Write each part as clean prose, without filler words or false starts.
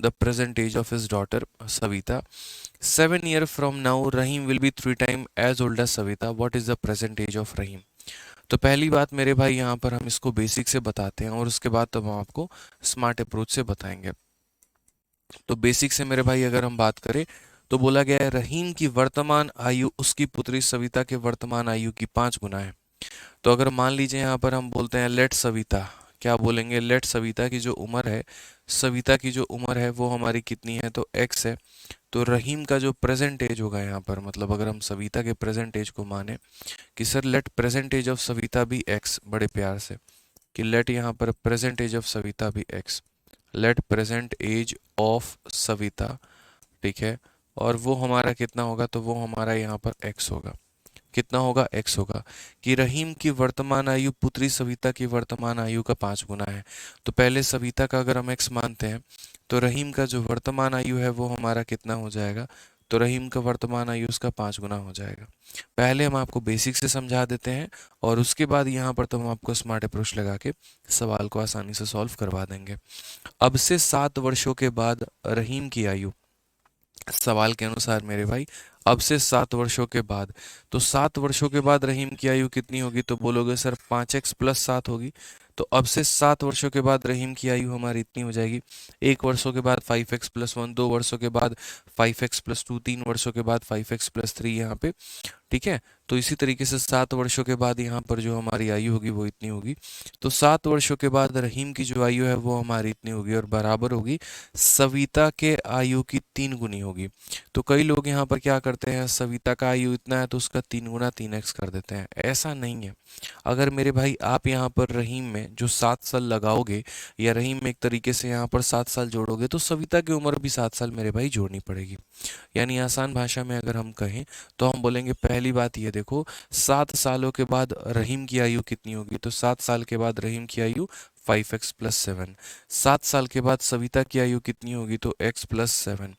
The present age of his daughter Savita. 7 years from now Rahim will be 3 times age old age Savita. What is the present age of Rahim? तो पहली बात मेरे भाई यहाँ पर हम इसको बेसिक से बताते हैं और उसके बाद तो हम आपको स्मार्ट अप्रोच से बताएंगे. तो बेसिक से मेरे भाई अगर हम बात करें तो बोला गया है रहीम की वर्तमान आयु उसकी पुत्री सविता के वर्तमान आयु की 5 गुना है. तो अगर मान लीजिए यहाँ पर हम बोलते हैं लेट सविता, क्या बोलेंगे, लेट सविता की जो उम्र है, सविता की जो उम्र है वो हमारी कितनी है, तो x है. तो रहीम का जो प्रेजेंट एज होगा यहाँ पर, मतलब अगर हम सविता के प्रेजेंट एज को माने कि sir let present age of Savita भी x, बड़े प्यार से कि लेट यहाँ पर प्रेजेंट एज ऑफ सविता भी x, let present age of Savita, ठीक है, और वो हमारा कितना होगा, तो वो हमारा यहाँ पर x होगा. कितना होगा, x होगा. कि रहीम की वर्तमान आयु पुत्री सविता की वर्तमान आयु का 5 गुना है. तो पहले सविता का अगर हम x मानते हैं तो रहीम का जो वर्तमान आयु है वो हमारा कितना हो जाएगा, तो रहीम का वर्तमान आयु उसका 5 गुना हो जाएगा. पहले हम आपको बेसिक से समझा देते हैं और उसके बाद यहाँ पर तो हम आपको स्मार्ट अप्रोच लगा के सवाल को आसानी से सॉल्व करवा देंगे. अब से 7 वर्षों के बाद रहीम की आयु, सवाल के अनुसार मेरे भाई अब से 7 वर्षों के बाद, तो 7 वर्षों के बाद रहीम की आयु कितनी होगी, तो बोलोगे सर 5x+7 होगी. तो अब से 7 वर्षों के बाद रहीम की आयु हमारी इतनी हो जाएगी. 1 वर्षों के बाद 5x+1, 2 वर्षों के बाद 5x+2, 3 वर्षों के बाद 5x+3 यहाँ पे, ठीक है. तो इसी तरीके से 7 वर्षों के बाद यहाँ पर जो हमारी आयु होगी वो इतनी होगी. तो 7 वर्षों के बाद रहीम की जो आयु है वो हमारी इतनी होगी और बराबर होगी सविता के आयु की 3 गुनी होगी. तो कई लोग यहाँ पर क्या करते हैं, सविता का आयु इतना है तो उसका 3 गुना 3x कर देते हैं. ऐसा नहीं है. अगर मेरे भाई आप यहाँ पर रहीम में जो 7 साल लगाओगे या रहीम में एक तरीके से यहाँ पर 7 साल जोड़ोगे तो सविता की उम्र भी 7 साल मेरे भाई जोड़नी पड़ेगी. यानी आसान भाषा में अगर हम कहें तो हम बोलेंगे पहली बात ये देखो, 7 सालों के बाद रहीम की आयु कितनी होगी, तो 7 साल के बाद रहीम की आयु 5x+7. 7 साल के बाद सविता की आयु कितनी होगी, तो x+7.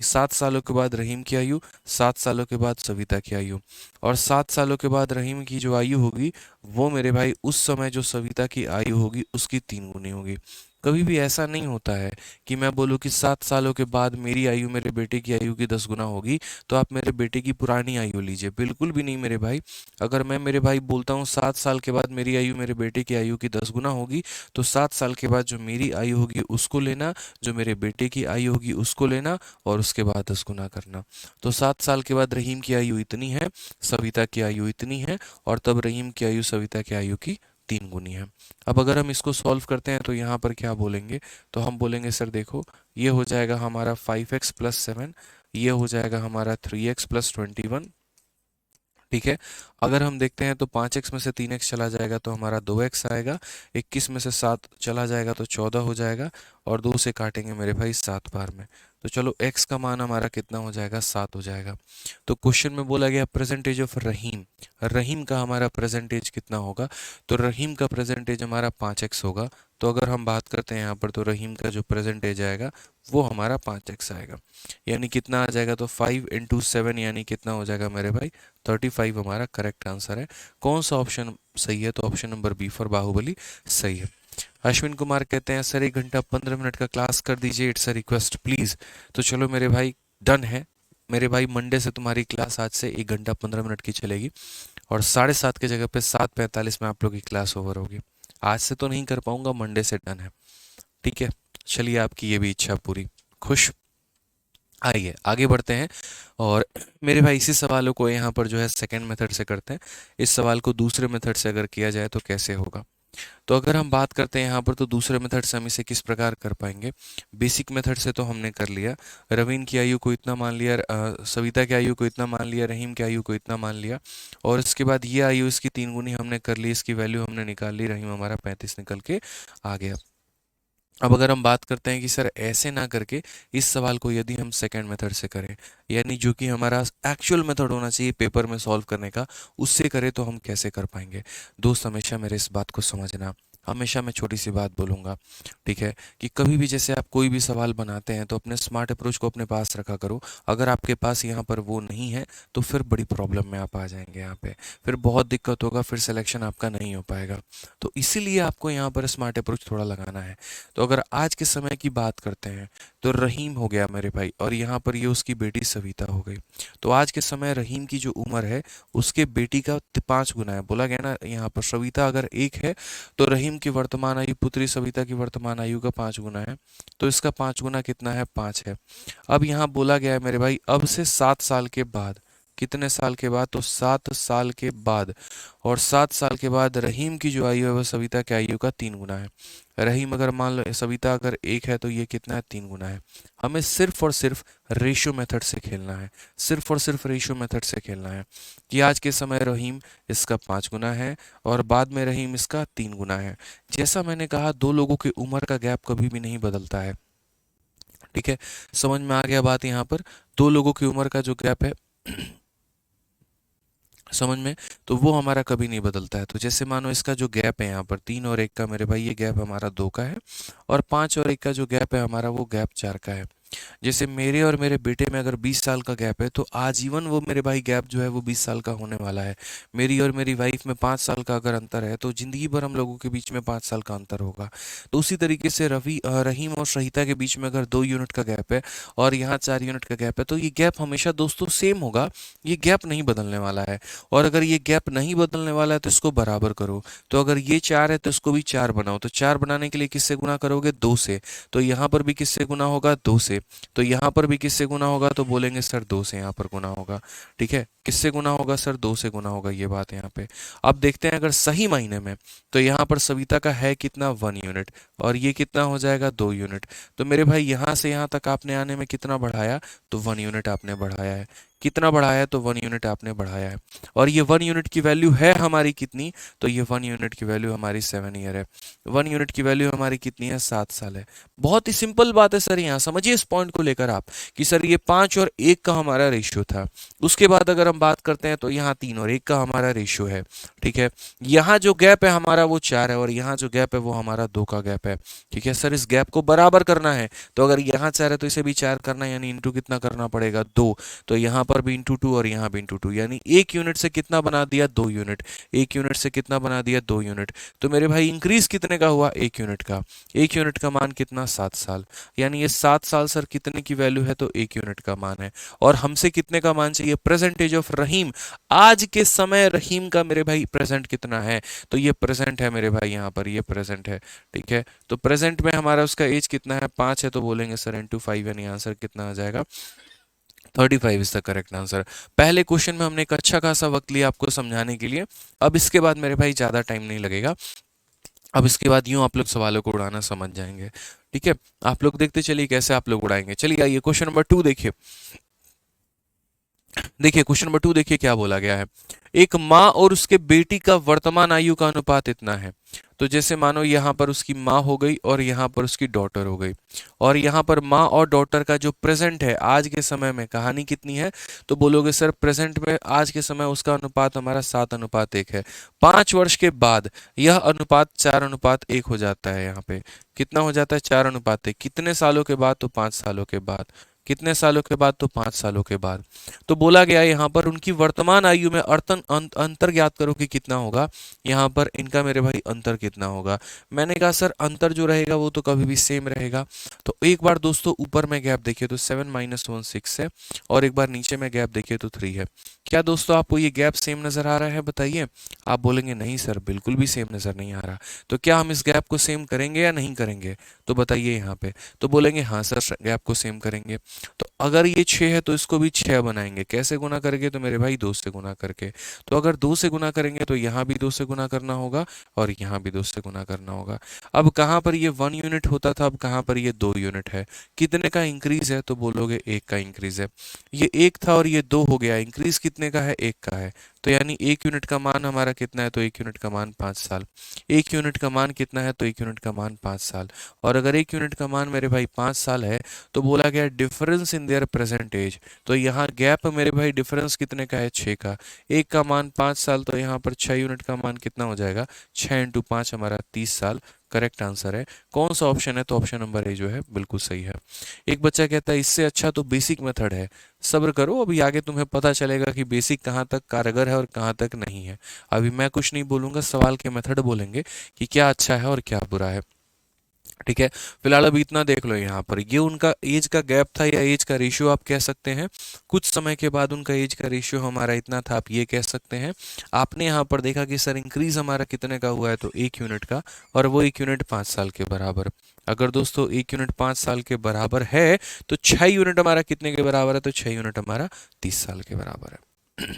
7 सालों के बाद रहीम की आयु, 7 सालों के बाद सविता की आयु, और 7 सालों के बाद रहीम की जो आयु होगी वो मेरे भाई उस समय जो सविता की आयु होगी उसकी 3 गुनी होगी. कभी भी ऐसा नहीं होता है कि मैं बोलूँ कि 7 सालों के बाद मेरी आयु मेरे बेटे की आयु की 10 गुना होगी तो आप मेरे बेटे की पुरानी आयु लीजिए. बिल्कुल भी नहीं मेरे भाई. अगर मैं मेरे भाई बोलता हूँ 7 साल के बाद मेरी आयु मेरे बेटे की आयु की 10 गुना होगी तो 7 साल के बाद जो मेरी आयु होगी उसको लेना, जो मेरे बेटे की आयु होगी उसको लेना और उसके बाद 10 गुना करना. तो 7 साल के बाद रहीम की आयु इतनी है, सविता की आयु इतनी है, और तब रहीम की आयु सविता की आयु की 3 गुनी है. अब अगर हम इसको सॉल्व करते हैं तो यहाँ पर क्या बोलेंगे, तो हम बोलेंगे सर देखो ये हो जाएगा हमारा 5x+7, ये हो जाएगा हमारा 3x+21, ठीक है. अगर हम देखते हैं तो 5x में से 3x चला जाएगा तो हमारा 2x आएगा, 21 में से 7 चला जाएगा तो 14 हो जाएगा, और 2 से काटेंगे मेरे भाई 7 बार में. तो चलो x का मान हमारा कितना हो जाएगा, 7 हो जाएगा. तो क्वेश्चन में बोला गया प्रेजेंटेज ऑफ रहीम, रहीम का हमारा प्रेजेंटेज कितना होगा, तो रहीम का प्रेजेंटेज हमारा 5x होगा. तो अगर हम बात करते हैं यहाँ पर तो रहीम का जो प्रेजेंटेज आएगा वो हमारा 5x आएगा. यानी कितना आ जाएगा, तो 5 × 7 यानी कितना हो जाएगा मेरे भाई, 35 हमारा करेक्ट आंसर है. कौन सा ऑप्शन सही है, तो option number B for Baahubali सही है. अश्विन कुमार कहते हैं सर 1 घंटा 15 मिनट का क्लास कर दीजिए, इट्स अ रिक्वेस्ट प्लीज़. तो चलो मेरे भाई डन है. मेरे भाई मंडे से तुम्हारी क्लास आज से 1 घंटा 15 मिनट की चलेगी और 7:30 की जगह पे 7:45 में आप लोग की क्लास ओवर होगी. आज से तो नहीं कर पाऊंगा, मंडे से डन है, ठीक है. चलिए आपकी ये भी इच्छा पूरी. खुश. आइए आगे बढ़ते हैं और मेरे भाई इसी सवालों को यहाँ पर जो है सेकंड मेथड से करते हैं. इस सवाल को दूसरे मेथड से अगर किया जाए तो कैसे होगा, तो अगर हम बात करते हैं यहाँ पर तो दूसरे मेथड से हम इसे किस प्रकार कर पाएंगे. बेसिक मेथड से तो हमने कर लिया, रवीन की आयु को इतना मान लिया, सविता की आयु को इतना मान लिया, रहीम की आयु को इतना मान लिया, और इसके बाद ये आयु इसकी 3 गुनी हमने कर ली, इसकी वैल्यू हमने निकाल ली, रहीम हमारा 35 निकल के आ गया. अब अगर हम बात करते हैं कि सर ऐसे ना करके इस सवाल को यदि हम सेकंड मेथड से करें, यानी जो कि हमारा एक्चुअल मेथड होना चाहिए पेपर में सॉल्व करने का, उससे करें तो हम कैसे कर पाएंगे. दोस्त हमेशा मेरे इस बात को समझना, हमेशा मैं छोटी सी बात बोलूँगा, ठीक है, कि कभी भी जैसे आप कोई भी सवाल बनाते हैं तो अपने स्मार्ट अप्रोच को अपने पास रखा करो. अगर आपके पास यहाँ पर वो नहीं है तो फिर बड़ी प्रॉब्लम में आप आ जाएंगे. यहाँ पे फिर बहुत दिक्कत होगा, फिर सिलेक्शन आपका नहीं हो पाएगा. तो इसीलिए आपको यहाँ पर स्मार्ट अप्रोच थोड़ा लगाना है. तो अगर आज के समय की बात करते हैं तो रहीम हो गया मेरे भाई, और यहाँ पर ये उसकी बेटी सविता हो गई। तो आज के समय रहीम की जो उम्र है उसके बेटी का 5 गुना है। बोला गया ना यहाँ पर सविता अगर 1 है तो रहीम की वर्तमान आयु पुत्री सविता की वर्तमान आयु का 5 गुना है। तो इसका 5 गुना कितना है? 5 है। अब यहाँ बोला गया है मेरे भाई अब से 7 साल के बाद, कितने साल के बाद? तो 7 साल के बाद। और 7 साल के बाद रहीम की जो आयु है वह सविता की आयु का 3 गुना है। रहीम अगर मान लो सविता अगर 1 है तो ये कितना है? 3 गुना है। हमें सिर्फ और सिर्फ रेशियो मेथड से खेलना है, सिर्फ और सिर्फ रेशियो मेथड से खेलना है कि आज के समय रहीम इसका 5 गुना है और बाद में रहीम इसका 3 गुना है। जैसा मैंने कहा दो लोगों की उम्र का गैप कभी भी नहीं बदलता है। ठीक है, समझ में आ गया बात? यहाँ पर दो लोगों की उम्र का जो गैप है समझ में, तो वो हमारा कभी नहीं बदलता है। तो जैसे मानो इसका जो गैप है यहाँ पर 3 और 1 का मेरे भाई, ये गैप हमारा 2 का है, और 5 और 1 का जो गैप है हमारा वो गैप 4 का है। जैसे मेरे और मेरे बेटे में अगर 20 साल का गैप है तो आजीवन वो मेरे भाई गैप जो है वो 20 साल का होने वाला है। मेरी और मेरी वाइफ में 5 साल का अगर अंतर है तो जिंदगी भर हम लोगों के बीच में 5 साल का अंतर होगा। तो उसी तरीके से रहीम और शहीता के बीच में अगर 2 यूनिट का गैप है और यहाँ 4 यूनिट का गैप है तो ये गैप हमेशा दोस्तों सेम होगा, ये गैप नहीं बदलने वाला है। और अगर ये गैप नहीं बदलने वाला है तो इसको बराबर करो। तो अगर ये 4 है तो इसको भी 4 बनाओ। तो 4 बनाने के लिए किससे गुना करोगे? 2 से। तो यहाँ पर भी किससे गुना होगा? 2 से। तो यहाँ पर भी किससे गुना होगा? तो बोलेंगे सर 2 से यहाँ पर गुना होगा। ठीक है, किससे गुना होगा सर? 2 से गुना होगा, ये बात यहाँ पे। अब देखते हैं अगर सही मायने में, तो यहाँ पर सविता का है कितना? 1 यूनिट, और ये कितना हो जाएगा? 2 यूनिट। तो मेरे भाई यहाँ से यहाँ तक आपने आने में कितना बढ़ाया? तो 1 यूनिट आपने बढ़ाया है। कितना बढ़ाया? तो 1 यूनिट आपने बढ़ाया है। और ये 1 यूनिट की वैल्यू है हमारी कितनी? तो ये 1 यूनिट की वैल्यू हमारी 7 ईयर है। 1 यूनिट की वैल्यू हमारी कितनी है? 7 साल है। बहुत ही सिंपल बात है सर, यहाँ समझिए इस पॉइंट को लेकर आप कि सर ये 5 और 1 का हमारा रेशियो था। उसके बाद अगर हम बात करते हैं तो यहाँ 3 और 1 का हमारा रेशियो है। ठीक है, यहाँ जो गैप है हमारा वो 4 है, और यहाँ जो गैप है वो हमारा 2 का गैप है। ठीक है सर, इस गैप को बराबर करना है। तो अगर यहाँ 4 है तो इसे भी 4 करना है, यानी इंटू कितना करना पड़ेगा? 2। तो यहाँ पर भी इंटू 2 और यहाँ भी इंटू 2, यानी 1 यूनिट से कितना बना दिया? 2 यूनिट। 1 यूनिट से कितना बना दिया? 2 यूनिट। तो मेरे भाई इंक्रीज कितने का हुआ? 1 यूनिट का। 1 यूनिट का मान कितना? 7 साल। यानी ये 7 साल सर कितने की वैल्यू है? तो 1 यूनिट का मान है। और हमसे कितने का मान चाहिए? प्रेजेंटेज ऑफ रहीम। आज के समय रहीम का मेरे भाई प्रेजेंट कितना है? तो ये प्रेजेंट है मेरे भाई, यहाँ पर ये प्रेजेंट है। ठीक है, तो प्रेजेंट में हमारा उसका एज कितना है? 5 है। तो बोलेंगे सर इंटू 5, यानी आंसर कितना आ जाएगा? 35 इज द करेक्ट आंसर। पहले क्वेश्चन में हमने एक अच्छा खासा वक्त लिया आपको समझाने के लिए। अब इसके बाद मेरे भाई ज़्यादा टाइम नहीं लगेगा। अब इसके बाद यूं आप लोग सवालों को उड़ाना समझ जाएंगे। ठीक है, आप लोग देखते चलिए कैसे आप लोग उड़ाएंगे। चलिए आइए क्वेश्चन नंबर 2 देखिए। देखिए क्वेश्चन नंबर 2 देखिए क्या बोला गया है। एक माँ और उसके बेटी का वर्तमान आयु का अनुपात इतना है। तो जैसे मानो यहाँ पर उसकी माँ हो गई और यहाँ पर उसकी डॉटर हो गई, और यहाँ पर माँ और डॉटर का जो प्रेजेंट है आज के समय में कहानी कितनी है? तो बोलोगे सर प्रेजेंट में आज के समय उसका अनुपात हमारा 7:1 है। 5 वर्ष के बाद यह अनुपात 4:1 हो जाता है। यहाँ पे कितना हो जाता है? 4:1। कितने सालों के बाद? तो 5 सालों के बाद। कितने सालों के बाद? तो 5 सालों के बाद। तो बोला गया यहाँ पर उनकी वर्तमान आयु में अंतर ज्ञात करो कि कितना होगा। यहाँ पर इनका मेरे भाई अंतर कितना होगा? मैंने कहा सर अंतर जो रहेगा वो तो कभी भी सेम रहेगा। तो एक बार दोस्तों ऊपर में गैप देखिए तो 7 - 1 6 है, और एक बार नीचे में गैप देखिए तो 3 है। क्या दोस्तों आपको ये गैप सेम नजर आ रहा है? बताइए। आप बोलेंगे नहीं सर बिल्कुल भी सेम नजर नहीं आ रहा। तो क्या हम इस गैप को सेम करेंगे या नहीं करेंगे? तो बताइए यहाँ पे। तो बोलेंगे हाँ सर गैप को सेम करेंगे। तो अगर ये 6 है तो इसको भी 6 बनाएंगे। कैसे गुना करेंगे? तो मेरे भाई 2 से गुना करके। तो अगर 2 से गुना करेंगे तो यहाँ भी 2 से गुना करना होगा और यहाँ भी 2 से गुना करना होगा। अब कहाँ पर ये 1 यूनिट होता था, अब कहाँ पर ये 2 यूनिट है। कितने का इंक्रीज है? तो बोलोगे 1 का इंक्रीज है। ये 1 था और ये 2 हो गया, इंक्रीज कितने का है? 1 का है। तो यानी 1 यूनिट का मान हमारा कितना है? तो 1 यूनिट का मान 5 साल। 1 यूनिट का मान कितना है? तो 1 यूनिट का मान 5 साल। और अगर 1 यूनिट का मान मेरे भाई 5 साल है तो बोला गया difference in their present age. तो यहाँ गैप मेरे भाई डिफरेंस कितने का है? 6 का। 1 का मान 5 साल, तो यहाँ पर 6 यूनिट का मान कितना हो जाएगा? 6 × 5 हमारा 30 साल। करेक्ट आंसर है। कौन सा ऑप्शन है? तो ऑप्शन नंबर ए जो है बिल्कुल सही है। एक बच्चा कहता है इससे अच्छा तो बेसिक मेथड है। सब्र करो, अभी आगे तुम्हें पता चलेगा कि बेसिक कहाँ तक कारगर है और कहाँ तक नहीं है। अभी मैं कुछ नहीं बोलूंगा, सवाल के मेथड बोलेंगे कि क्या अच्छा है और क्या बुरा है। ठीक है, फिलहाल अभी इतना देख लो यहाँ पर, ये उनका एज का गैप था या एज का रेशियो आप कह सकते हैं। कुछ समय के बाद उनका एज का रेशियो हमारा इतना था, आप ये कह सकते हैं। आपने यहाँ पर देखा कि सर इंक्रीज हमारा कितने का हुआ है, तो 1 यूनिट का, और वो 1 यूनिट 5 साल के बराबर। अगर दोस्तों 1 यूनिट 5 साल के बराबर है, तो 6 यूनिट हमारा कितने के बराबर है, तो 6 यूनिट हमारा 30 साल के बराबर है।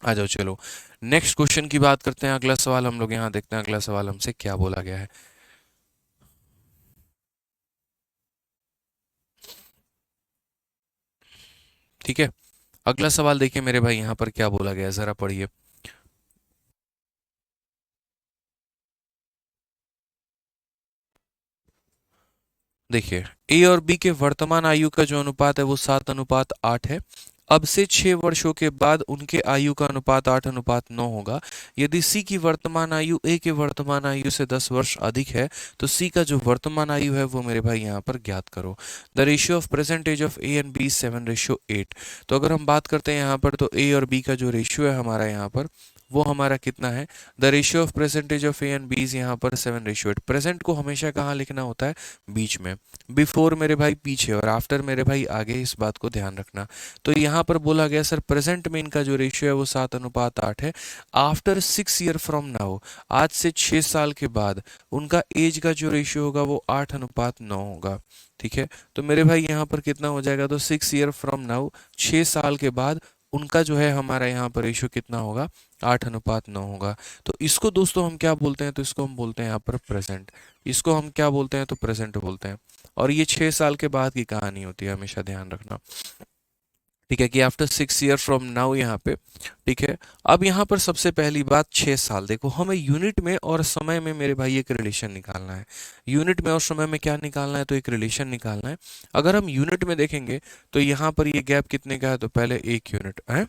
आ जाओ चलो नेक्स्ट क्वेश्चन की बात करते हैं। अगला सवाल हम लोग यहाँ देखते हैं, अगला सवाल हमसे क्या बोला गया है। ठीक है, अगला सवाल देखिए मेरे भाई, यहाँ पर क्या बोला गया है, जरा पढ़िए। देखिए, ए और बी के वर्तमान आयु का जो अनुपात है वो 7:8 है। अब से 6 वर्षों के बाद उनके आयु का अनुपात 8:9 होगा। यदि सी की वर्तमान आयु ए के वर्तमान आयु से 10 वर्ष अधिक है, तो सी का जो वर्तमान आयु है वो मेरे भाई यहाँ पर ज्ञात करो। The ratio of present age of A and B 7:8। तो अगर हम बात करते हैं यहाँ पर, तो ए और बी का जो रेशियो है हमारा यहाँ पर, वो हमारा कितना है। The ratio of present age of A and B is यहाँ पर 7:8। प्रेजेंट को हमेशा कहाँ लिखना होता है, बीच में। बिफोर मेरे भाई पीछे, और आफ्टर मेरे भाई आगे, इस बात को ध्यान रखना। तो यहाँ पर बोला गया सर प्रेजेंट में इनका जो रेशियो है वो 7:8 है। आफ्टर 6 ईयर फ्रॉम नाउ, आज से 6 साल के बाद उनका एज का जो रेशियो होगा वो 8:9 होगा। ठीक है, तो मेरे भाई यहाँ पर कितना हो जाएगा, तो 6 ईयर फ्रॉम नाउ, 6 साल के बाद उनका जो है हमारा यहाँ पर रेशियो कितना होगा, 8:9 होगा। तो इसको दोस्तों हम क्या बोलते हैं, तो इसको हम बोलते हैं यहाँ पर प्रेजेंट। इसको हम क्या बोलते हैं, तो प्रेजेंट बोलते हैं। और ये 6 साल के बाद की कहानी होती है, हमेशा ध्यान रखना। ठीक है, कि आफ्टर 6 ईयर फ्रॉम नाउ यहाँ पे। ठीक है, अब यहाँ पर सबसे पहली बात 6 साल, देखो हमें यूनिट में और समय में मेरे भाई एक रिलेशन निकालना है। यूनिट में और समय में क्या निकालना है, तो एक रिलेशन निकालना है। अगर हम यूनिट में देखेंगे तो यहाँ पर ये गैप कितने का है, तो पहले 1 यूनिट है।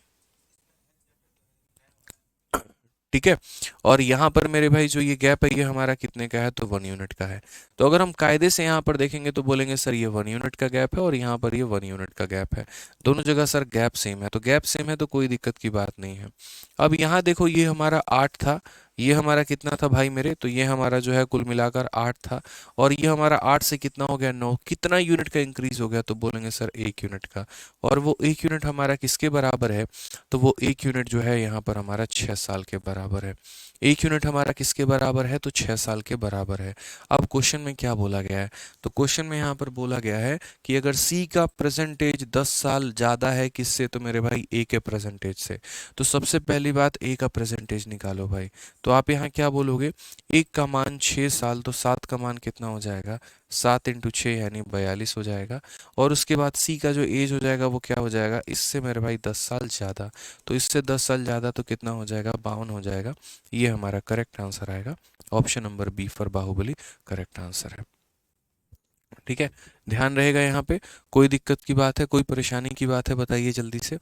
ठीक है, और यहाँ पर मेरे भाई जो ये गैप है ये हमारा कितने का है, तो 1 यूनिट का है। तो अगर हम कायदे से यहाँ पर देखेंगे तो बोलेंगे सर ये 1 यूनिट का गैप है, और यहाँ पर ये 1 यूनिट का गैप है। दोनों जगह सर गैप सेम है, तो गैप सेम है तो कोई दिक्कत की बात नहीं है। अब यहाँ देखो, ये हमारा 8 था, ये हमारा कितना था भाई मेरे, तो ये हमारा जो है कुल मिलाकर 8 था। और ये हमारा 8 से कितना हो गया, 9। कितना यूनिट का इंक्रीज हो गया, तो बोलेंगे सर 1 यूनिट का। और वो 1 यूनिट हमारा किसके बराबर है, तो वो 1 यूनिट जो है यहाँ पर हमारा 6 साल के बराबर है। 1 यूनिट हमारा किसके बराबर है, तो 6 साल के बराबर है। अब क्वेश्चन में क्या बोला गया है, तो क्वेश्चन में यहाँ पर बोला गया है कि अगर सी का प्रेजेंटेज 10 साल ज़्यादा है किससे, तो मेरे भाई ए के प्रेजेंटेज से। तो सबसे पहली बात ए का प्रेजेंटेज निकालो भाई। तो आप यहाँ क्या बोलोगे, एक का मान 6 साल, तो 7 का मान कितना हो जाएगा, 7 × 6 यानी 42 हो जाएगा। और उसके बाद सी का जो एज हो जाएगा वो क्या हो जाएगा, इससे मेरे भाई 10 साल ज़्यादा। तो इससे 10 साल ज़्यादा तो कितना हो जाएगा, 52 हो जाएगा। ये हमारा करेक्ट आंसर आएगा। Option number B for Baahubali correct answer है। ठीक है, ध्यान रहेगा यहाँ पे। कोई दिक्कत की बात है, कोई परेशानी की बात है, बताइए जल्दी से।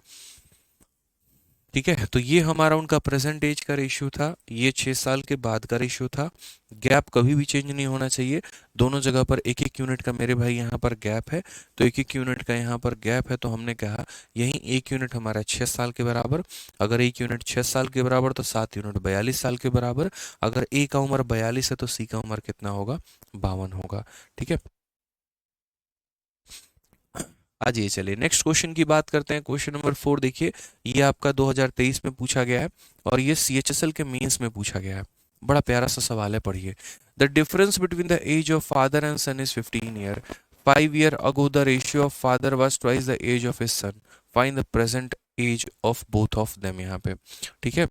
ठीक है, तो ये हमारा उनका प्रेजेंट एज का रेशियो था, ये 6 साल के बाद का रेशियो था। गैप कभी भी चेंज नहीं होना चाहिए, दोनों जगह पर 1-1 यूनिट का मेरे भाई यहाँ पर गैप है। तो 1-1 यूनिट का यहाँ पर गैप है, तो हमने कहा यही 1 यूनिट हमारा 6 साल के बराबर। अगर 1 यूनिट 6 साल के बराबर, तो 7 यूनिट 42 साल के बराबर। अगर ए का उम्र 42 है, तो सी का उम्र कितना होगा, 52 होगा। ठीक है, आज ये चलिए नेक्स्ट क्वेश्चन की बात करते हैं। क्वेश्चन नंबर 4 देखिए, ये आपका 2023 में पूछा गया है, और ये सीएचएसएल के मेंस में पूछा गया है। बड़ा प्यारा सा सवाल है, पढ़िए। The difference between the age of father and son is 15 year. 5 year ago the ratio of father was twice the age of his son. Find the present age of both of them. यहाँ पे ठीक है,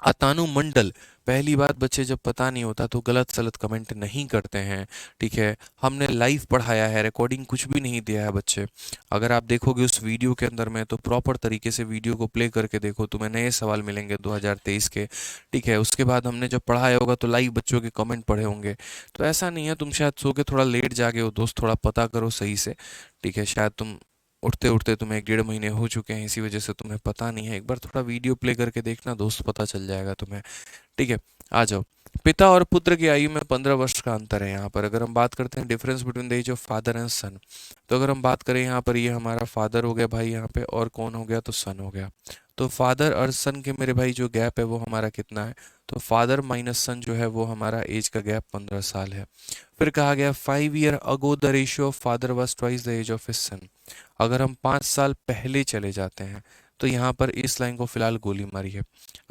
अतानुमंडल। पहली बात, बच्चे जब पता नहीं होता तो गलत सलत कमेंट नहीं करते हैं। ठीक है, हमने लाइव पढ़ाया है, रिकॉर्डिंग कुछ भी नहीं दिया है बच्चे। अगर आप देखोगे उस वीडियो के अंदर में, तो प्रॉपर तरीके से वीडियो को प्ले करके देखो, तुम्हें नए सवाल मिलेंगे 2023 के। ठीक है, उसके बाद हमने जब पढ़ाया होगा तो लाइव बच्चों के कमेंट पढ़े होंगे। तो ऐसा नहीं है, तुम शायद सो के थोड़ा लेट जागे हो दोस्त, थोड़ा पता करो सही से। ठीक है, शायद तुम उठते उठते तुम्हें 1-1.5 महीने हो चुके हैं, इसी वजह से तुम्हें पता नहीं है। एक बार थोड़ा वीडियो प्ले करके देखना दोस्त, पता चल जाएगा तुम्हें। ठीक है, आ जाओ। पिता और पुत्र की आयु में 15 वर्ष का अंतर है। यहाँ पर अगर हम बात करते हैं difference between the age of father and son, तो अगर हम बात करें यहाँ पर, ये हमारा फादर हो गया भाई यहाँ पे, और कौन हो गया, तो सन हो गया। तो फादर और सन के मेरे भाई जो गैप है वो हमारा कितना है, तो फादर माइनस सन जो है वो हमारा एज का गैप 15 साल है। फिर कहा गया 5 year ago the ratio of father was twice the age of his son. अगर हम 5 साल पहले चले जाते हैं तो यहाँ पर इस लाइन को फिलहाल गोली मारी है।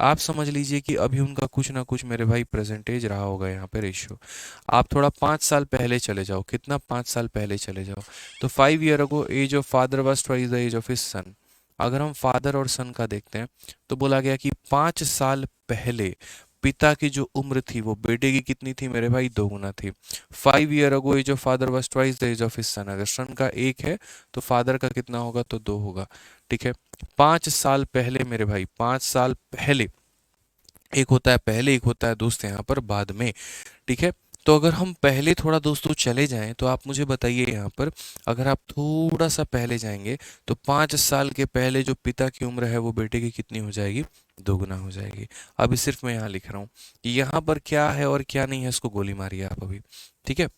आप समझ लीजिए कि अभी उनका कुछ ना कुछ मेरे भाई प्रेजेंटेज रहा होगा यहाँ पे रेशियो। आप थोड़ा 5 साल पहले चले जाओ, कितना 5 साल पहले चले जाओ, तो 5 year ago age of father was twice the age of his son. अगर हम फादर और सन का देखते हैं तो बोला गया कि 5 साल पहले पिता की जो उम्र थी वो बेटे की कितनी थी मेरे भाई, दोगुना थी। 5 year ago age of father was twice the age of his son. अगर सन का 1 है तो फादर का कितना होगा, तो 2 होगा। ठीक है, 5 साल पहले मेरे भाई, 5 साल पहले, एक होता है पहले, एक होता है दोस्त यहाँ पर बाद में। ठीक है, तो अगर हम पहले थोड़ा दोस्तों चले जाएं तो आप मुझे बताइए यहाँ पर, अगर आप थोड़ा सा पहले जाएंगे तो 5 साल के पहले जो पिता की उम्र है वो बेटे की कितनी हो जाएगी, दोगुना हो जाएगी। अभी सिर्फ मैं यहाँ लिख रहा हूँ कि यहाँ पर क्या है और क्या नहीं है, इसको गोली मारिए आप अभी। ठीक है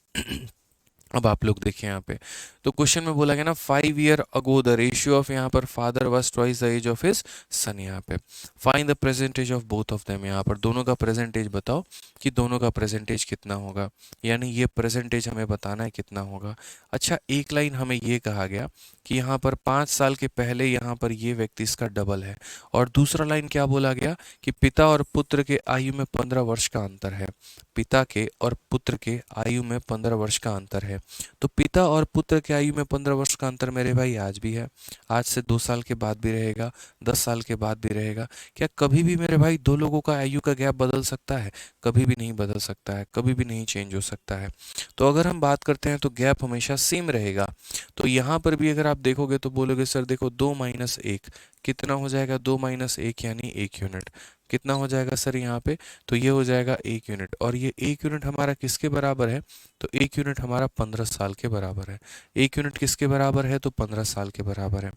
अब आप लोग देखिए यहाँ पे, तो क्वेश्चन में बोला गया ना 5 year ago the ratio of, यहाँ पर father was twice the age of his son. यहाँ पे find the present age of both of them, यहाँ पर दोनों का प्रेजेंटेज बताओ कि दोनों का प्रेजेंटेज कितना होगा, यानी ये प्रेजेंटेज हमें बताना है कितना होगा। अच्छा, एक लाइन हमें ये कहा गया कि यहाँ पर 5 साल के पहले यहाँ पर ये व्यक्ति इसका डबल है, और दूसरा लाइन क्या बोला गया कि पिता और पुत्र के आयु में 15 वर्ष का अंतर है। पिता के और पुत्र के आयु में 15 वर्ष का अंतर है। तो पिता और पुत्र के आयु में 15 वर्ष का अंतर मेरे भाई आज भी है, आज से 2 साल के बाद भी रहेगा, 10 साल के बाद भी रहेगा। क्या कभी भी मेरे भाई दो लोगों का आयु का गैप बदल सकता है? कभी भी नहीं बदल सकता है, कभी भी नहीं चेंज हो सकता है। तो अगर हम बात करते हैं तो गैप हमेशा सेम रहेगा। तो यहाँ पर भी अगर आप देखोगे तो बोलोगे सर देखो 2 - 1 कितना हो जाएगा, 2 - 1 यानी 1 यूनिट। कितना हो जाएगा सर यहाँ पे, तो ये हो जाएगा 1 यूनिट, और ये 1 यूनिट हमारा किसके बराबर है, तो 1 यूनिट हमारा 15 साल के बराबर है। 1 यूनिट किसके बराबर है, तो 15 साल के बराबर है।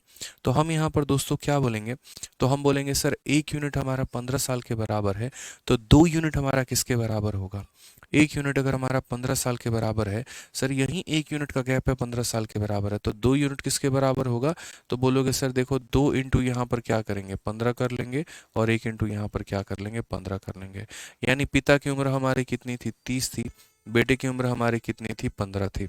तो हम यहाँ पर दोस्तों क्या बोलेंगे, तो हम बोलेंगे सर 1 यूनिट हमारा 15 साल के बराबर है, तो 2 यूनिट हमारा किसके बराबर होगा। 1 यूनिट अगर हमारा 15 साल के बराबर है, सर यहीं 1 यूनिट का गैप है 15 साल के बराबर है, तो 2 यूनिट किसके बराबर होगा, तो बोलोगे सर देखो 2 इंटू यहाँ पर क्या करेंगे, 15 कर लेंगे, और 1 इंटू यहाँ पर क्या कर लेंगे, 15 कर लेंगे। यानी पिता की उम्र हमारी कितनी थी, 30 थी, बेटे की उम्र हमारी कितनी थी, 15 थी।